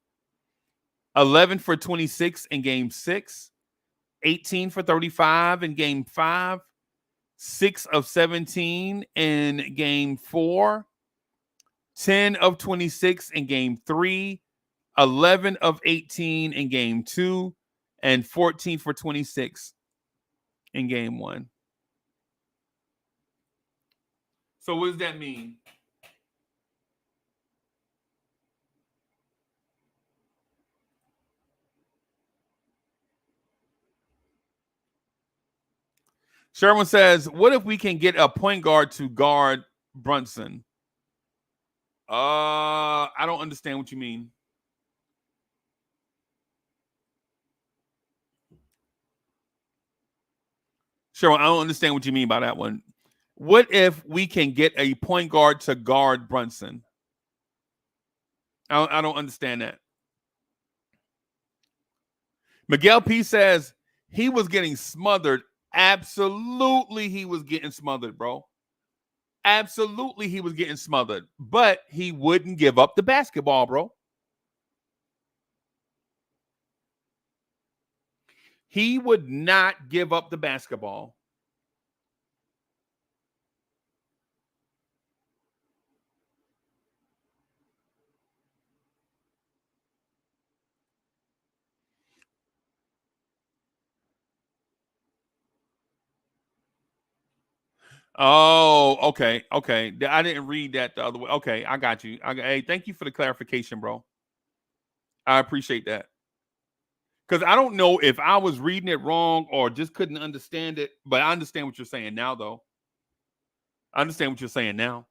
11 for 26 in game 6, 18 for 35 in game 5, 6 of 17 in game 4, 10 of 26 in game 3, 11 of 18 in game 2, and 14 for 26 in game 1. So what does that mean? Sherwin says, what if we can get a point guard to guard Brunson? I don't understand what you mean. Sherwin, I don't understand what you mean by that one. What if we can get a point guard to guard Brunson? I don't understand that. Miguel P says he was getting smothered. Absolutely, he was getting smothered, bro. Absolutely, he was getting smothered. But he wouldn't give up the basketball, bro. He would not give up the basketball. Oh, okay. I didn't read that the other way. Okay, I got you. Hey, thank you for the clarification, bro. I appreciate that. Because I don't know if I was reading it wrong or just couldn't understand it, but I understand what you're saying now, though. I understand what you're saying now.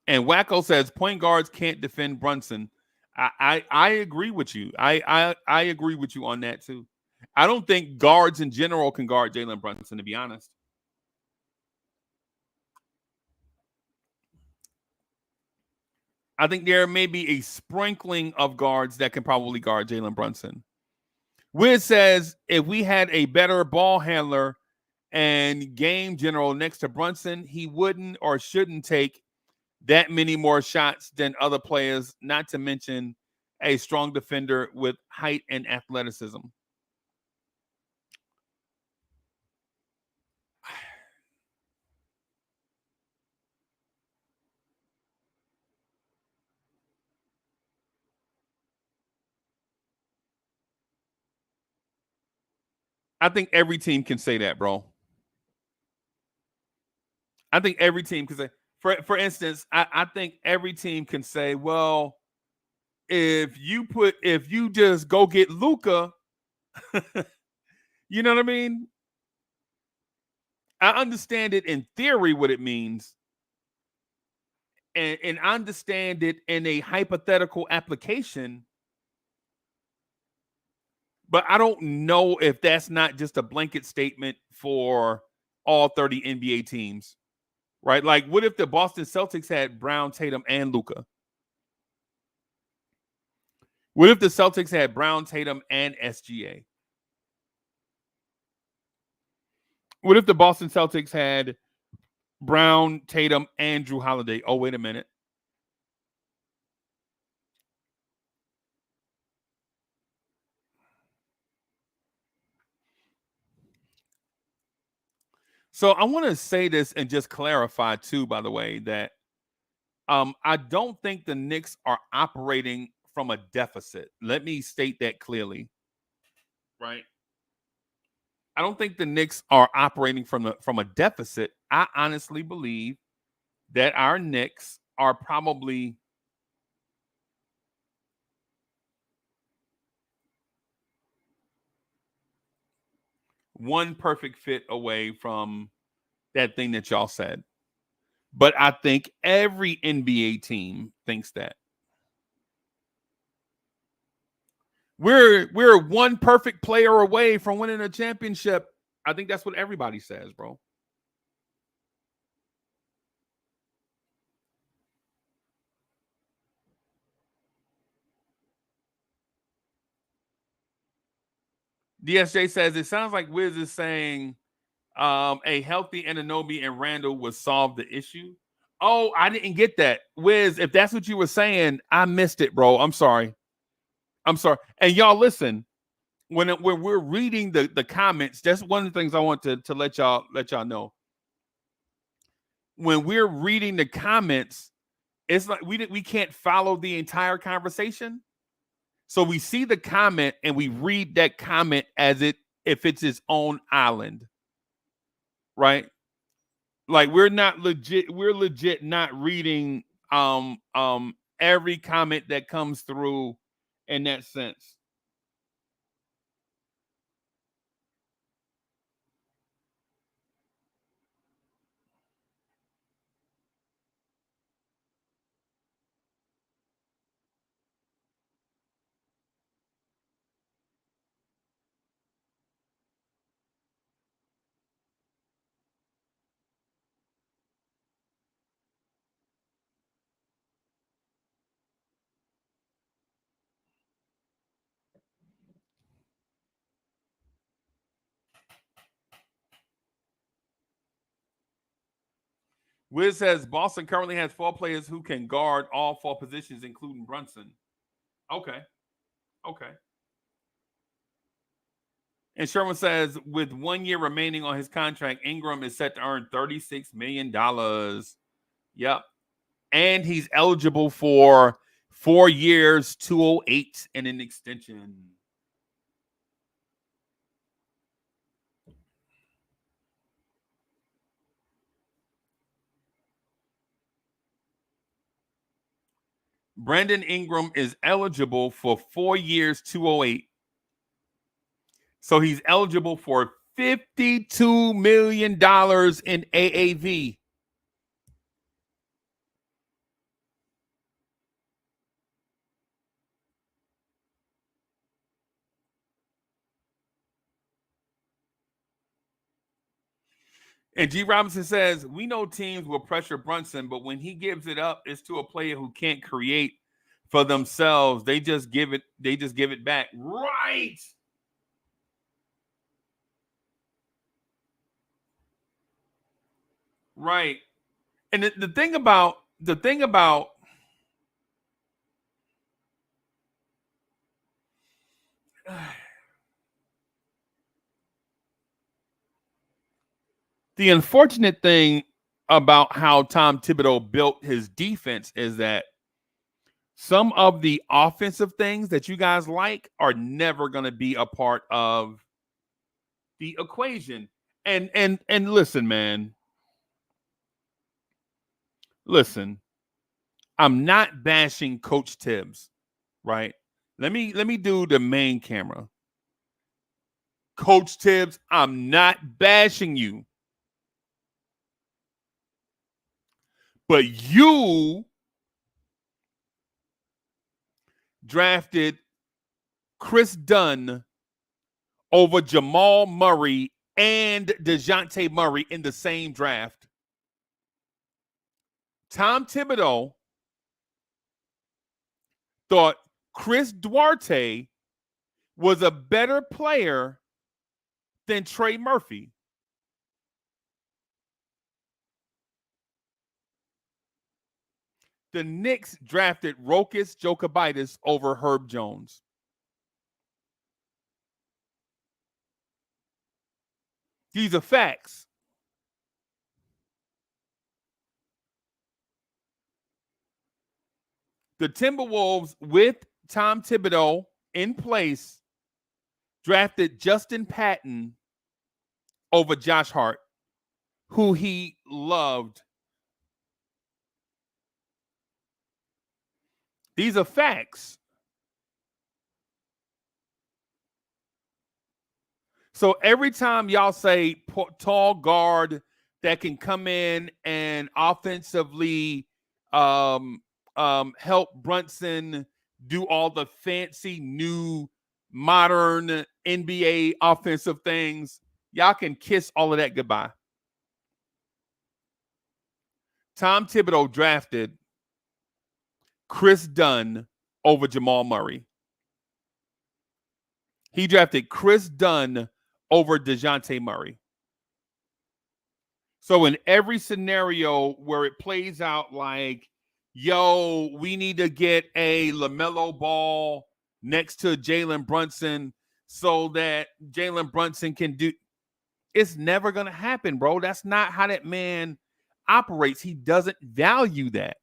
And Wacko says point guards can't defend Brunson. I agree with you. I agree with you on that too. I don't think guards in general can guard Jalen Brunson, to be honest. I think there may be a sprinkling of guards that can probably guard Jalen Brunson. Wiz says if we had a better ball handler and game general next to Brunson, he wouldn't or shouldn't take that many more shots than other players, not to mention a strong defender with height and athleticism. I think every team can say that, bro. I think every team can say, for instance, I think every team can say, well, if you just go get Luka, you know what I mean? I understand it in theory what it means, and I understand it in a hypothetical application, but I don't know if that's not just a blanket statement for all 30 NBA teams, right? Like, what if the Boston Celtics had Brown, Tatum, and Luka? What if the Celtics had Brown, Tatum, and SGA? What if the Boston Celtics had Brown, Tatum, and Drew Holiday? Oh, wait a minute. So I want to say this and just clarify too, by the way, that I don't think the Knicks are operating from a deficit. Let me state that clearly. Right. I don't think the Knicks are operating from a deficit. I honestly believe that our Knicks are probably one perfect fit away from that thing that y'all said. But I think every NBA team thinks that. We're one perfect player away from winning a championship. I think that's what everybody says, bro. DSJ says it sounds like Wiz is saying a healthy Anunoby and Randall would solve the issue. Oh, I didn't get that. Wiz, if that's what you were saying, I missed it, bro. I'm sorry. And y'all listen, when we're reading the comments, that's one of the things I want to let y'all know. When we're reading the comments, it's like we can't follow the entire conversation. So we see the comment and we read that comment as if it's its own island. Right? Like we're legit not reading every comment that comes through in that sense. Wiz says Boston currently has 4 players who can guard all 4 positions, including Brunson. Okay. And Sherman says with 1 year remaining on his contract, Ingram is set to earn $36 million. Yep. And he's eligible for 4 years, 208 and an extension. Brandon Ingram is eligible for 4 years, 208. So he's eligible for $52 million in AAV. And G. Robinson says, we know teams will pressure Brunson, but when he gives it up, it's to a player who can't create for themselves. They just give it back. Right. Right. And the thing about the unfortunate thing about how Tom Thibodeau built his defense is that some of the offensive things that you guys like are never going to be a part of the equation. And listen, man. Listen, I'm not bashing Coach Tibbs, right? Let me do the main camera. Coach Tibbs, I'm not bashing you. But you drafted Chris Dunn over Jamal Murray and DeJounte Murray in the same draft. Tom Thibodeau thought Chris Duarte was a better player than Trey Murphy. The Knicks drafted Rokas Jokubaitis over Herb Jones. These are facts. The Timberwolves, with Tom Thibodeau in place, drafted Justin Patton over Josh Hart, who he loved. These are facts. So every time y'all say tall guard that can come in and offensively help Brunson do all the fancy new modern NBA offensive things, y'all can kiss all of that goodbye. Tom Thibodeau drafted Chris Dunn over Jamal Murray. He drafted Chris Dunn over DeJounte Murray. So in every scenario where it plays out like, yo, we need to get a LaMelo Ball next to Jalen Brunson so that Jalen Brunson can do, it's never going to happen, bro. That's not how that man operates. He doesn't value that.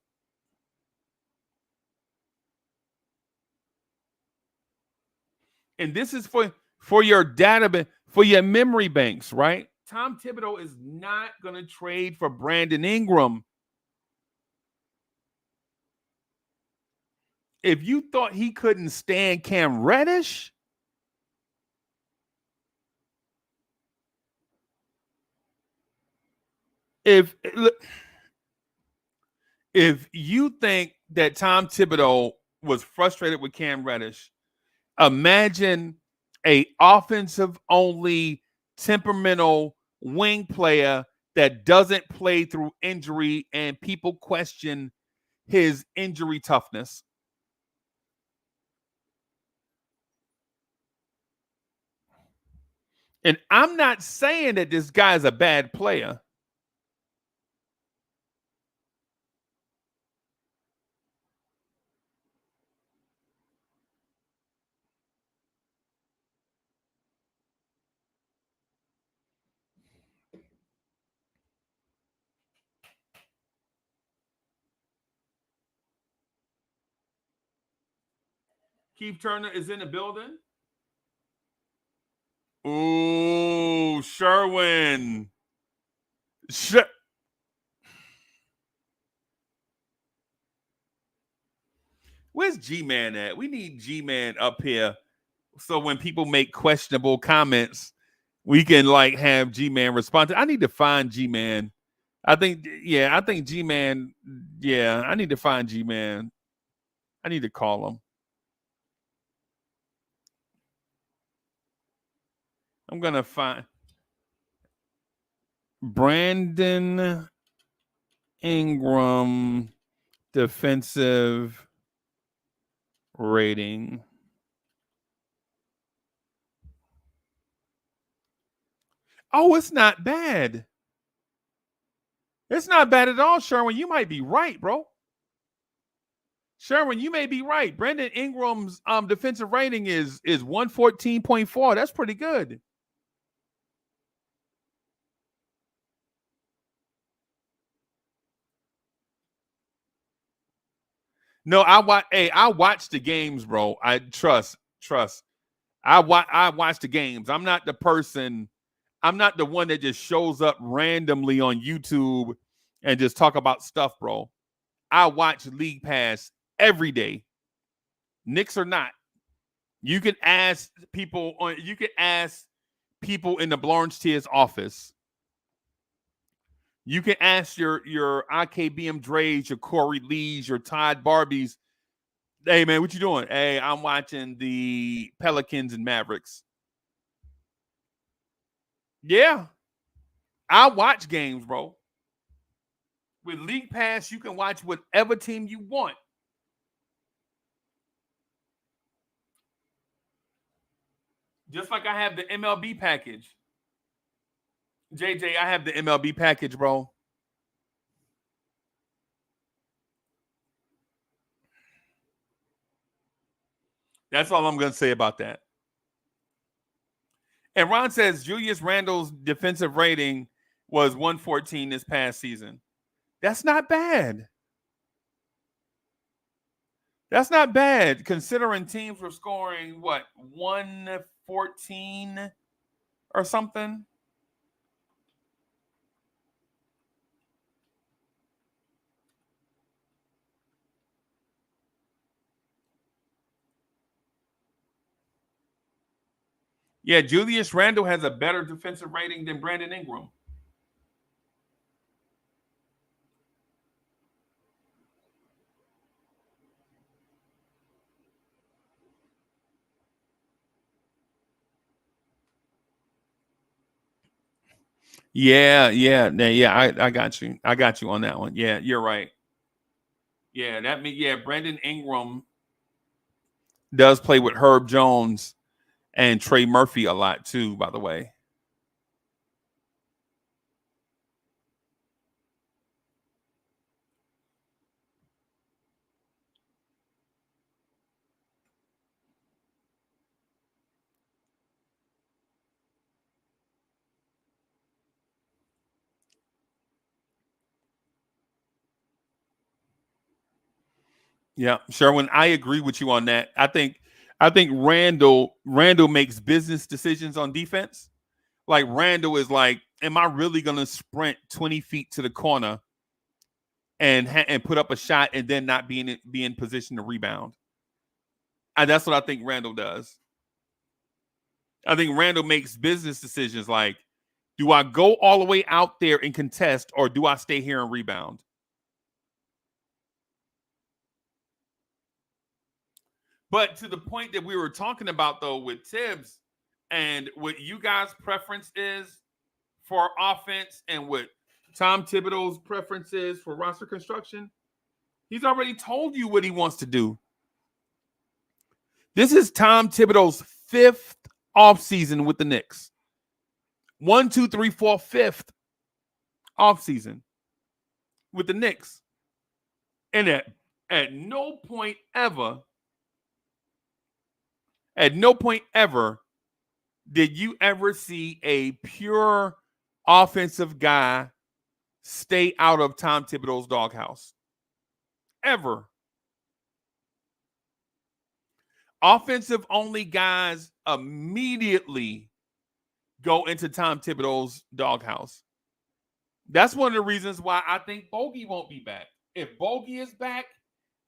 And this is for your database, for your memory banks, right? Tom Thibodeau is not going to trade for Brandon Ingram. If you thought he couldn't stand Cam Reddish, if you think that Tom Thibodeau was frustrated with Cam Reddish, imagine a offensive-only, temperamental wing player that doesn't play through injury and people question his injury toughness. And I'm not saying that this guy is a bad player. Keith Turner is in the building. Ooh, Sherwin. Where's G-Man at? We need G-Man up here. So when people make questionable comments, we can like have G-Man respond. I need to find G-Man. I think G-Man. Yeah, I need to find G-Man. I need to call him. I'm going to find Brandon Ingram defensive rating. Oh, it's not bad. It's not bad at all, Sherwin. You might be right, bro. Sherwin, you may be right. Brandon Ingram's defensive rating is 114.4. That's pretty good. No, I watch the games, bro. I trust. I watch the games. I'm not the one that just shows up randomly on YouTube and just talk about stuff, bro. I watch League Pass every day. Knicks or not. You can ask people in the Blanche Tier's office. You can ask your IKBM Dre's, your Corey Lee's, your Todd Barbies, hey, man, what you doing? Hey, I'm watching the Pelicans and Mavericks. Yeah. I watch games, bro. With League Pass, you can watch whatever team you want. Just like I have the MLB package. JJ, I have the MLB package, bro. That's all I'm going to say about that. And Ron says Julius Randle's defensive rating was 114 this past season. That's not bad. That's not bad considering teams were scoring, 114 or something? Yeah, Julius Randle has a better defensive rating than Brandon Ingram. Yeah. I got you. I got you on that one. Yeah, you're right. Yeah, Brandon Ingram does play with Herb Jones and Trey Murphy a lot too, by the way. Yeah, Sherwin, I agree with you on that. I think Randall makes business decisions on defense. Like Randall is like, am I really going to sprint 20 feet to the corner and put up a shot and then not be in position to rebound? And that's what I think Randall does. I think Randall makes business decisions like, do I go all the way out there and contest, or do I stay here and rebound? But to the point that we were talking about, though, with Tibbs and what you guys' preference is for offense and what Tom Thibodeau's preference is for roster construction, he's already told you what he wants to do. This is Tom Thibodeau's 5th offseason with the Knicks. 1, 2, 3, 4, 5th offseason with the Knicks. And at no point ever did you ever see a pure offensive guy stay out of Tom Thibodeau's doghouse. Ever. Offensive only guys immediately go into Tom Thibodeau's doghouse. That's one of the reasons why I think Bogey won't be back. If Bogey is back,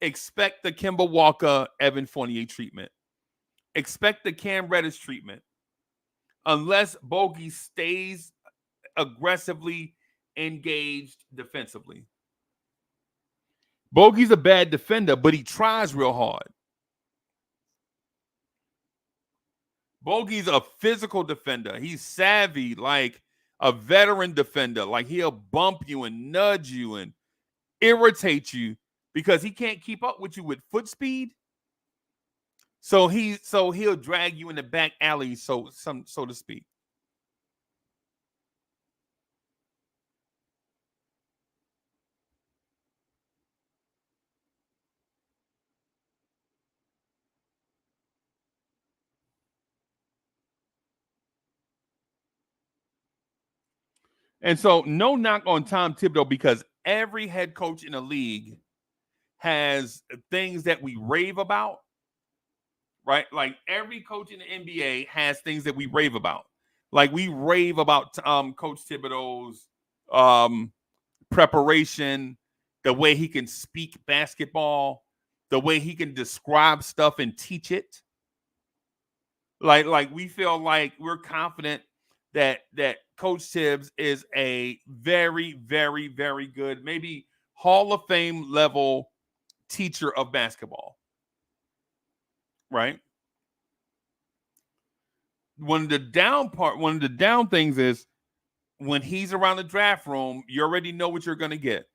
expect the Kemba Walker, Evan Fournier treatment. Expect the Cam Reddish treatment. Unless Bogey stays aggressively engaged defensively. Bogey's a bad defender, but he tries real hard. Bogey's a physical defender. He's savvy, like a veteran defender. Like he'll bump you and nudge you and irritate you because he can't keep up with you with foot speed. So he'll drag you in the back alley, so to speak. And so no knock on Tom Thibodeau because every head coach in the league has things that we rave about, right? Like every coach in the NBA has things that we rave about. Like we rave about Coach Thibodeau's preparation, the way he can speak basketball, the way he can describe stuff and teach it. Like we feel like we're confident that Coach Tibbs is a very, very, very good, maybe Hall of Fame level teacher of basketball. Right? One of the down things is when he's around the draft room, you already know what you're going to get.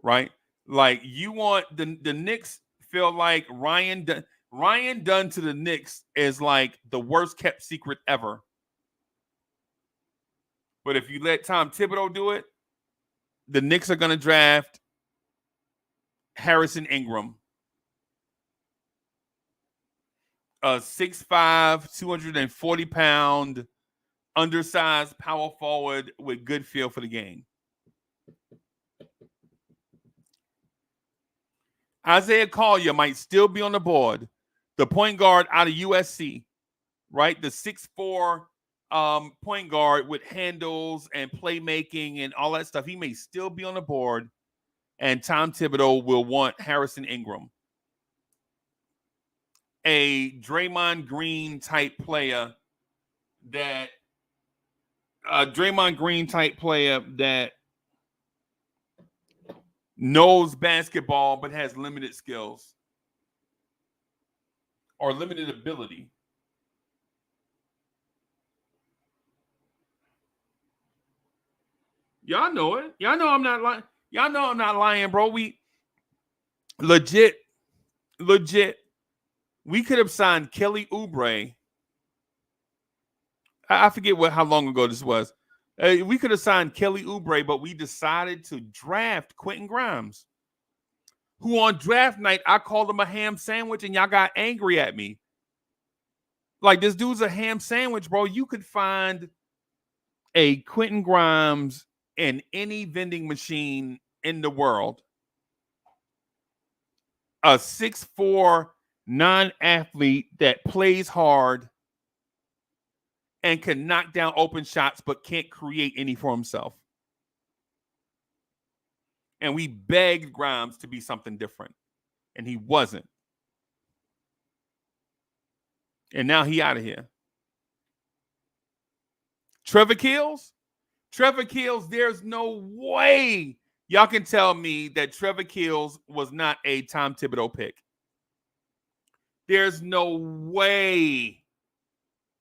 Right? Like you want the Knicks feel like Ryan Dunn to the Knicks is like the worst kept secret ever. But if you let Tom Thibodeau do it, the Knicks are going to draft Harrison Ingram, a 6'5", 240-pound, undersized power forward with good feel for the game. Isaiah Collier might still be on the board. The point guard out of USC, right? The 6'4" point guard with handles and playmaking and all that stuff. He may still be on the board, and Tom Thibodeau will want Harrison Ingram, a Draymond Green type player that knows basketball but has limited skills or limited ability. Y'all know it. Y'all know I'm not lying. Y'all know I'm not lying, bro. We legit. We could have signed Kelly Oubre. I forget how long ago this was. We could have signed Kelly Oubre, but we decided to draft Quentin Grimes, who on draft night, I called him a ham sandwich and y'all got angry at me. Like, this dude's a ham sandwich, bro. You could find a Quentin Grimes in any vending machine in the world. A 6'4" non-athlete that plays hard and can knock down open shots but can't create any for himself. And we begged Grimes to be something different, and he wasn't. And now he out of here. Trevor Keels, there's no way y'all can tell me that Trevor Keels was not a Tom Thibodeau pick. There's no way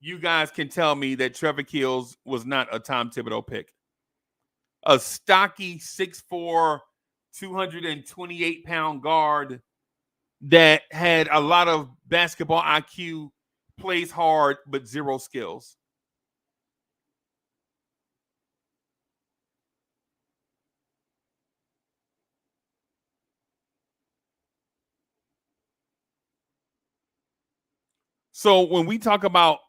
you guys can tell me that Trevor Keels was not a Tom Thibodeau pick. A stocky 6'4", 228-pound guard that had a lot of basketball IQ, plays hard, but zero skills. So when we talk about,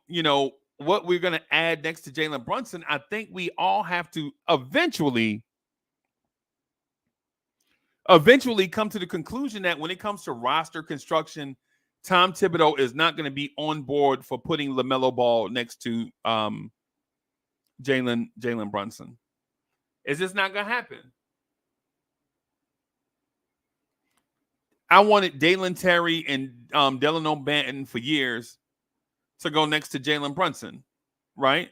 what we're going to add next to Jalen Brunson, I think we all have to eventually come to the conclusion that when it comes to roster construction, Tom Thibodeau is not going to be on board for putting LaMelo Ball next to Jalen Brunson. It's just not going to happen. I wanted Dalen Terry and Delano Banton for years to go next to Jalen Brunson, right?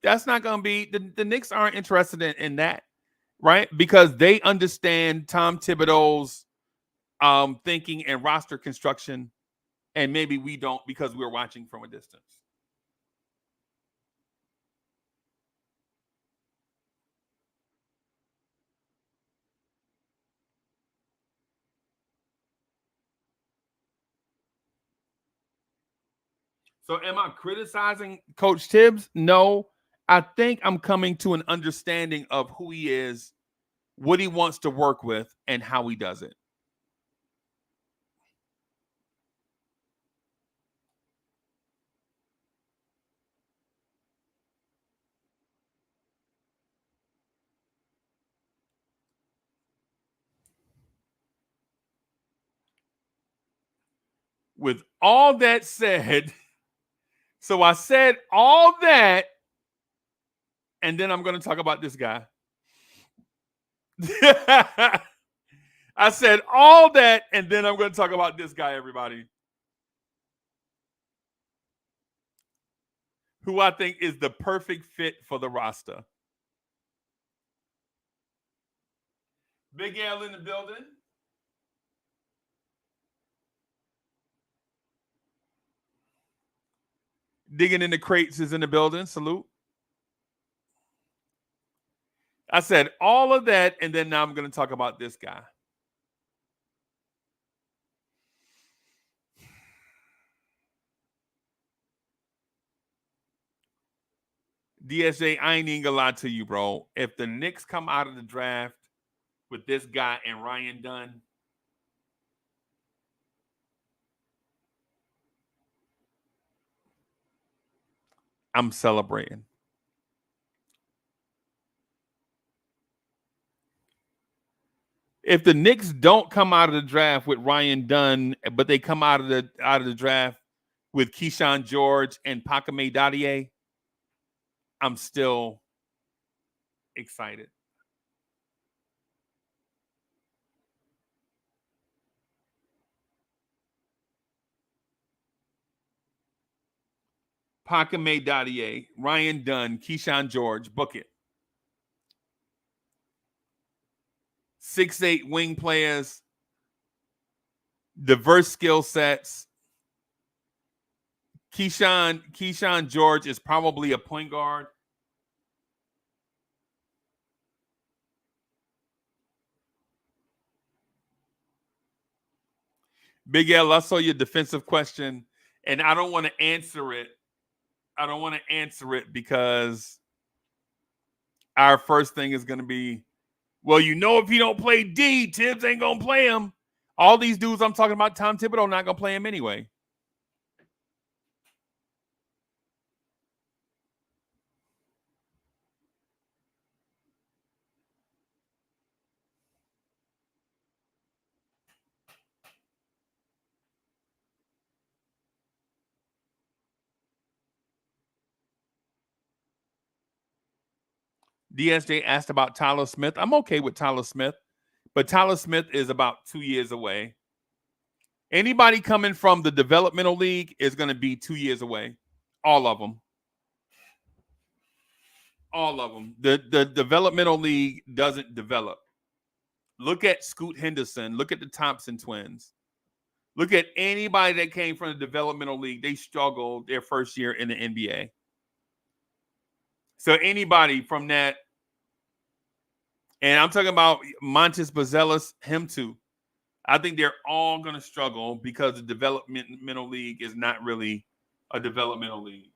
That's not going to be the Knicks aren't interested in that, right? Because they understand Tom Thibodeau's thinking and roster construction, and maybe we don't because we're watching from a distance. So am I criticizing Coach Tibbs? No. I think I'm coming to an understanding of who he is, what he wants to work with, and how he does it. With all that said, so I said all that, and then I'm going to talk about this guy. I said all that, and then I'm going to talk about this guy, everybody. who I think is the perfect fit for the roster. Big L in the building. Digging in the crates is in the building. Salute. I said all of that, and then now I'm going to talk about this guy. DSJ, I ain't even gonna lie to you, bro. If the Knicks come out of the draft with this guy and Ryan Dunn, I'm celebrating. If the Knicks don't come out of the draft with Ryan Dunn, but they come out of the draft with Keyshawn George and Pakame Dadier, I'm still excited. Pakame Dadier, Ryan Dunn, Keyshawn George, book it. 6'8" wing players, diverse skill sets. Keyshawn George is probably a point guard. Big L, I saw your defensive question, and I don't want to answer it. I don't want to answer it because our first thing is going to be, well, you know, if he don't play D, Tibbs ain't going to play him. All these dudes I'm talking about, Tom Thibodeau, not going to play him anyway. DSJ asked about Tyler Smith. I'm okay with Tyler Smith, but Tyler Smith is about 2 years away. Anybody coming from the developmental league is going to be 2 years away. All of them. All of them. The developmental league doesn't develop. Look at Scoot Henderson. Look at the Thompson twins. Look at anybody that came from the developmental league. They struggled their first year in the NBA. So anybody from that, and I'm talking about Montes Bazelis, him too. I think they're all going to struggle because the developmental league is not really a developmental league.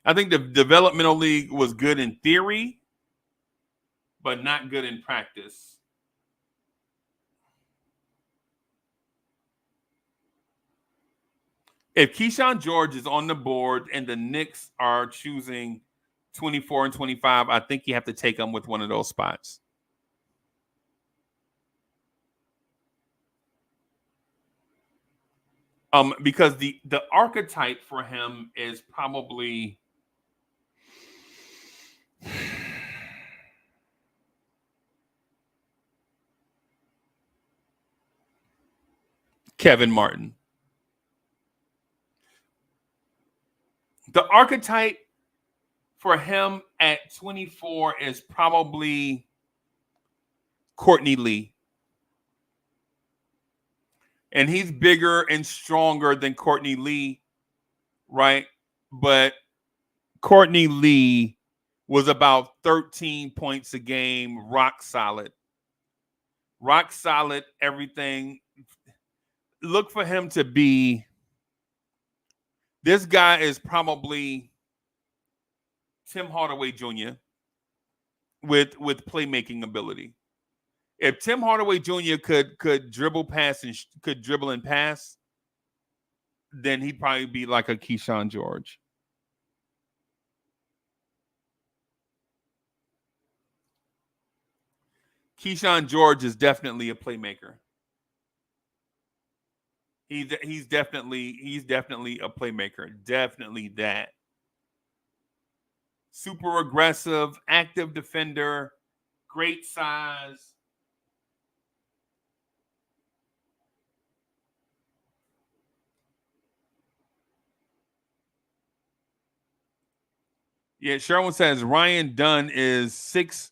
I think the developmental league was good in theory, but not good in practice. If Keyshawn George is on the board and the Knicks are choosing 24 and 25, I think you have to take them with one of those spots. Because the archetype for him is probably Kevin Martin. The archetype for him at 24 is probably Courtney Lee. And he's bigger and stronger than Courtney Lee, right? But Courtney Lee was about 13 points a game, rock solid. Rock solid, everything. Look for him to be, this guy is probably Tim Hardaway Jr. with playmaking ability. If Tim Hardaway Jr. could dribble pass and could dribble and pass, then he'd probably be like a Keyshawn George. Keyshawn George is definitely a playmaker. He's definitely a playmaker. Definitely that. Super aggressive, active defender, great size. Yeah, Sherwin says Ryan Dunn is 6'1".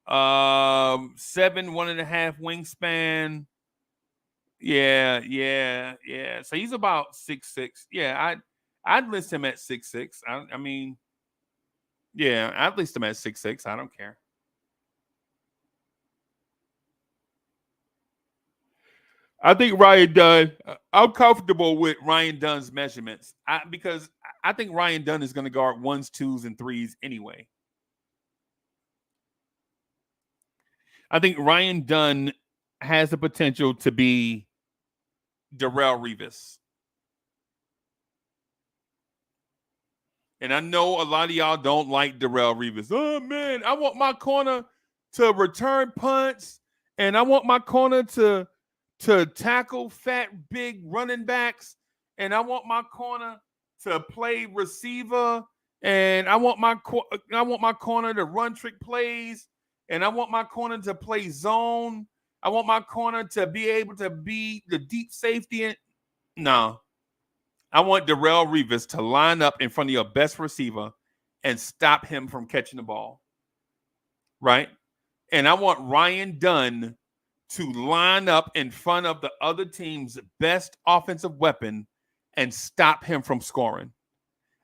7, 1.5 wingspan. Yeah. So he's about 6'6". Yeah, I'd list him at 6'6". I mean, yeah, I'd list him at 6'6". I don't care. I think Ryan Dunn. I'm comfortable with Ryan Dunn's measurements because I think Ryan Dunn is going to guard 1s, 2s, and 3s anyway. I think Ryan Dunn has the potential to be Darrelle Revis. And I know a lot of y'all don't like Darrelle Revis. Oh, man, I want my corner to return punts, and I want my corner to tackle fat, big running backs, and I want my corner to play receiver, and I want my corner to run trick plays, and I want my corner to play zone. I want my corner to be able to be the deep safety. No. I want Darrelle Revis to line up in front of your best receiver and stop him from catching the ball. Right? And I want Ryan Dunn to line up in front of the other team's best offensive weapon and stop him from scoring.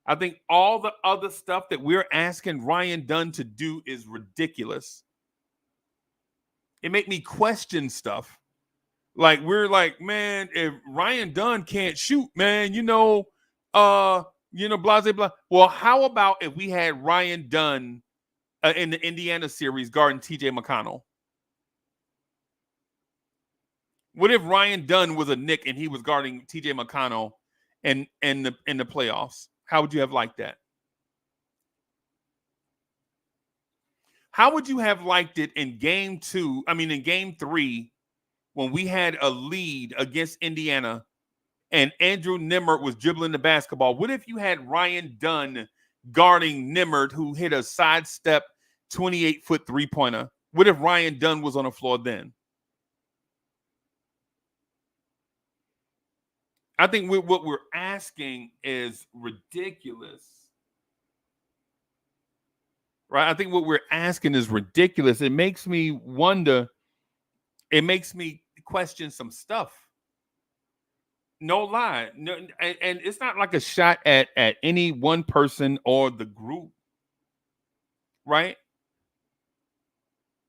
I think all the other stuff that we're asking Ryan Dunn to do is ridiculous. It makes me question stuff. Like, we're like, man, if Ryan Dunn can't shoot, man, blah, blah, blah. Well, how about if we had Ryan Dunn in the Indiana series guarding TJ McConnell? What if Ryan Dunn was a Knick and he was guarding TJ McConnell in the playoffs? How would you have liked that? How would you have liked it in game 3, when we had a lead against Indiana and Andrew Nimmert was dribbling the basketball? What if you had Ryan Dunn guarding Nimmert, who hit a sidestep 28-foot three-pointer? What if Ryan Dunn was on the floor then? I think what we're asking is ridiculous. Right? I think what we're asking is ridiculous. It makes me wonder. It makes me question some stuff. No lie. No, and it's not like a shot at any one person or the group, right?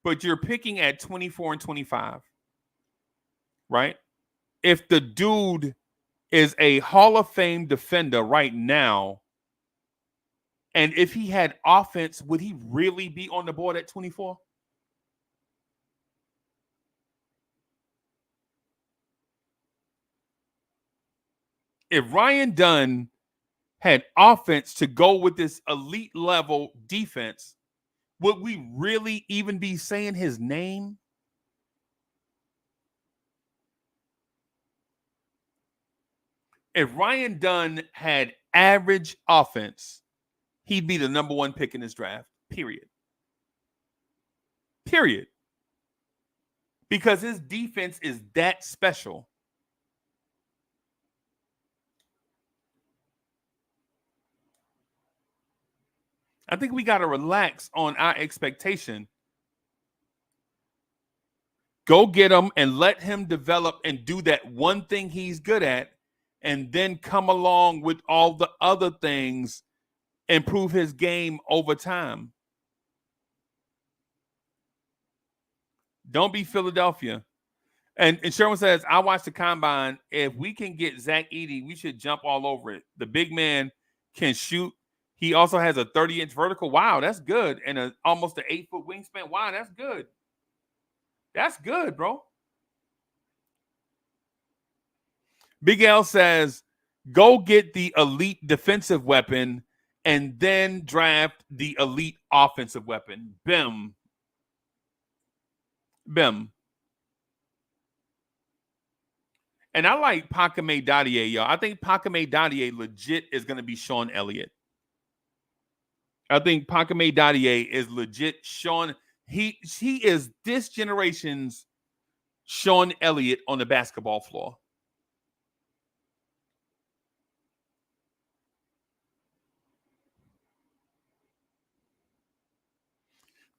But you're picking at 24 and 25, right? If the dude is a Hall of Fame defender right now, and if he had offense, would he really be on the board at 24? If Ryan Dunn had offense to go with this elite level defense, would we really even be saying his name? If Ryan Dunn had average offense, he'd be the number 1 pick in this draft, period. Period. Because his defense is that special. I think we got to relax on our expectation. Go get him and let him develop and do that one thing he's good at, and then come along with all the other things, improve his game over time. Don't be Philadelphia. And Sherwin says, I watched the combine. If we can get Zach Edey, we should jump all over it. The big man can shoot. He also has a 30-inch vertical. Wow, that's good. And almost an 8-foot wingspan. Wow, that's good. That's good, bro. Big L says, go get the elite defensive weapon and then draft the elite offensive weapon. Bim. And I like Pakame Dadier, y'all. I think Pakame Dadier legit is going to be Sean Elliott. I think Pakame Dadier is legit Sean. He is this generation's Sean Elliott on the basketball floor.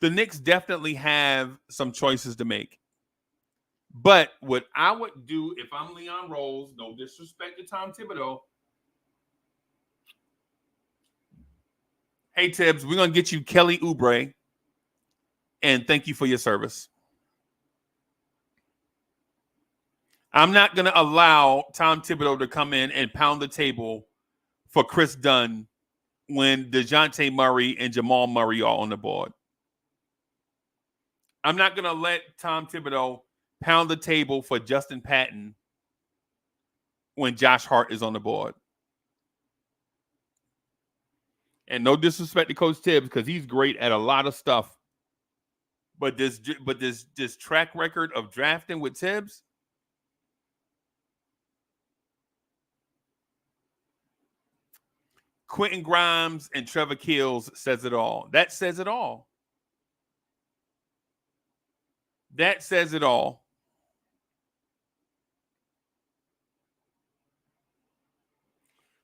the Knicks definitely have some choices to make. But what I would do if I'm Leon Rose, no disrespect to Tom Thibodeau. Hey, Tibbs, we're going to get you Kelly Oubre, and thank you for your service. I'm not going to allow Tom Thibodeau to come in and pound the table for Chris Dunn when DeJounte Murray and Jamal Murray are on the board. I'm not going to let Tom Thibodeau pound the table for Justin Patton when Josh Hart is on the board. And no disrespect to Coach Tibbs, because he's great at a lot of stuff. But this track record of drafting with Tibbs, Quentin Grimes and Trevor Keels says it all. That says it all. That says it all.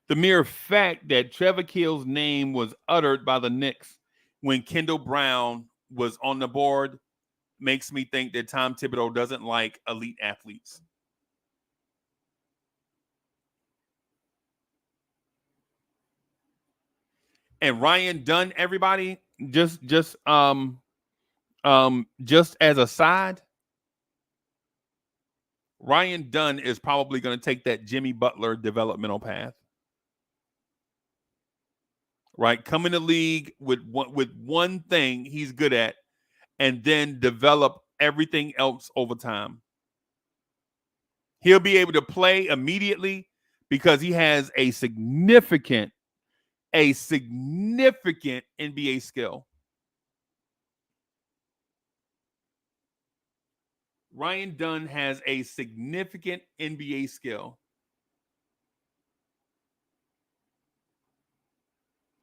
The mere fact that Trevor Keels' name was uttered by the Knicks when Kendall Brown was on the board makes me think that Tom Thibodeau doesn't like elite athletes. And Ryan Dunn, everybody, just as a side, Ryan Dunn is probably going to take that Jimmy Butler developmental path. Right? Come in the league with one thing he's good at and then develop everything else over time. He'll be able to play immediately because he has a significant NBA skill. Ryan Dunn has a significant NBA skill.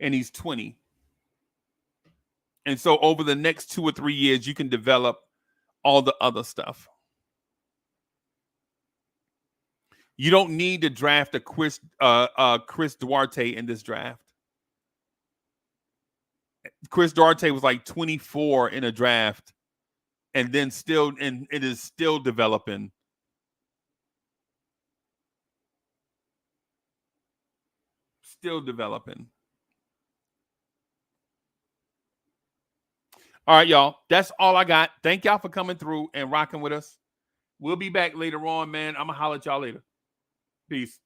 And he's 20. And so over the next 2 or 3 years, you can develop all the other stuff. You don't need to draft a Chris Duarte in this draft. Chris Duarte was like 24 in a draft, and then it is still developing. Still developing. All right, y'all. That's all I got. Thank y'all for coming through and rocking with us. We'll be back later on, man. I'm going to holler at y'all later. Peace.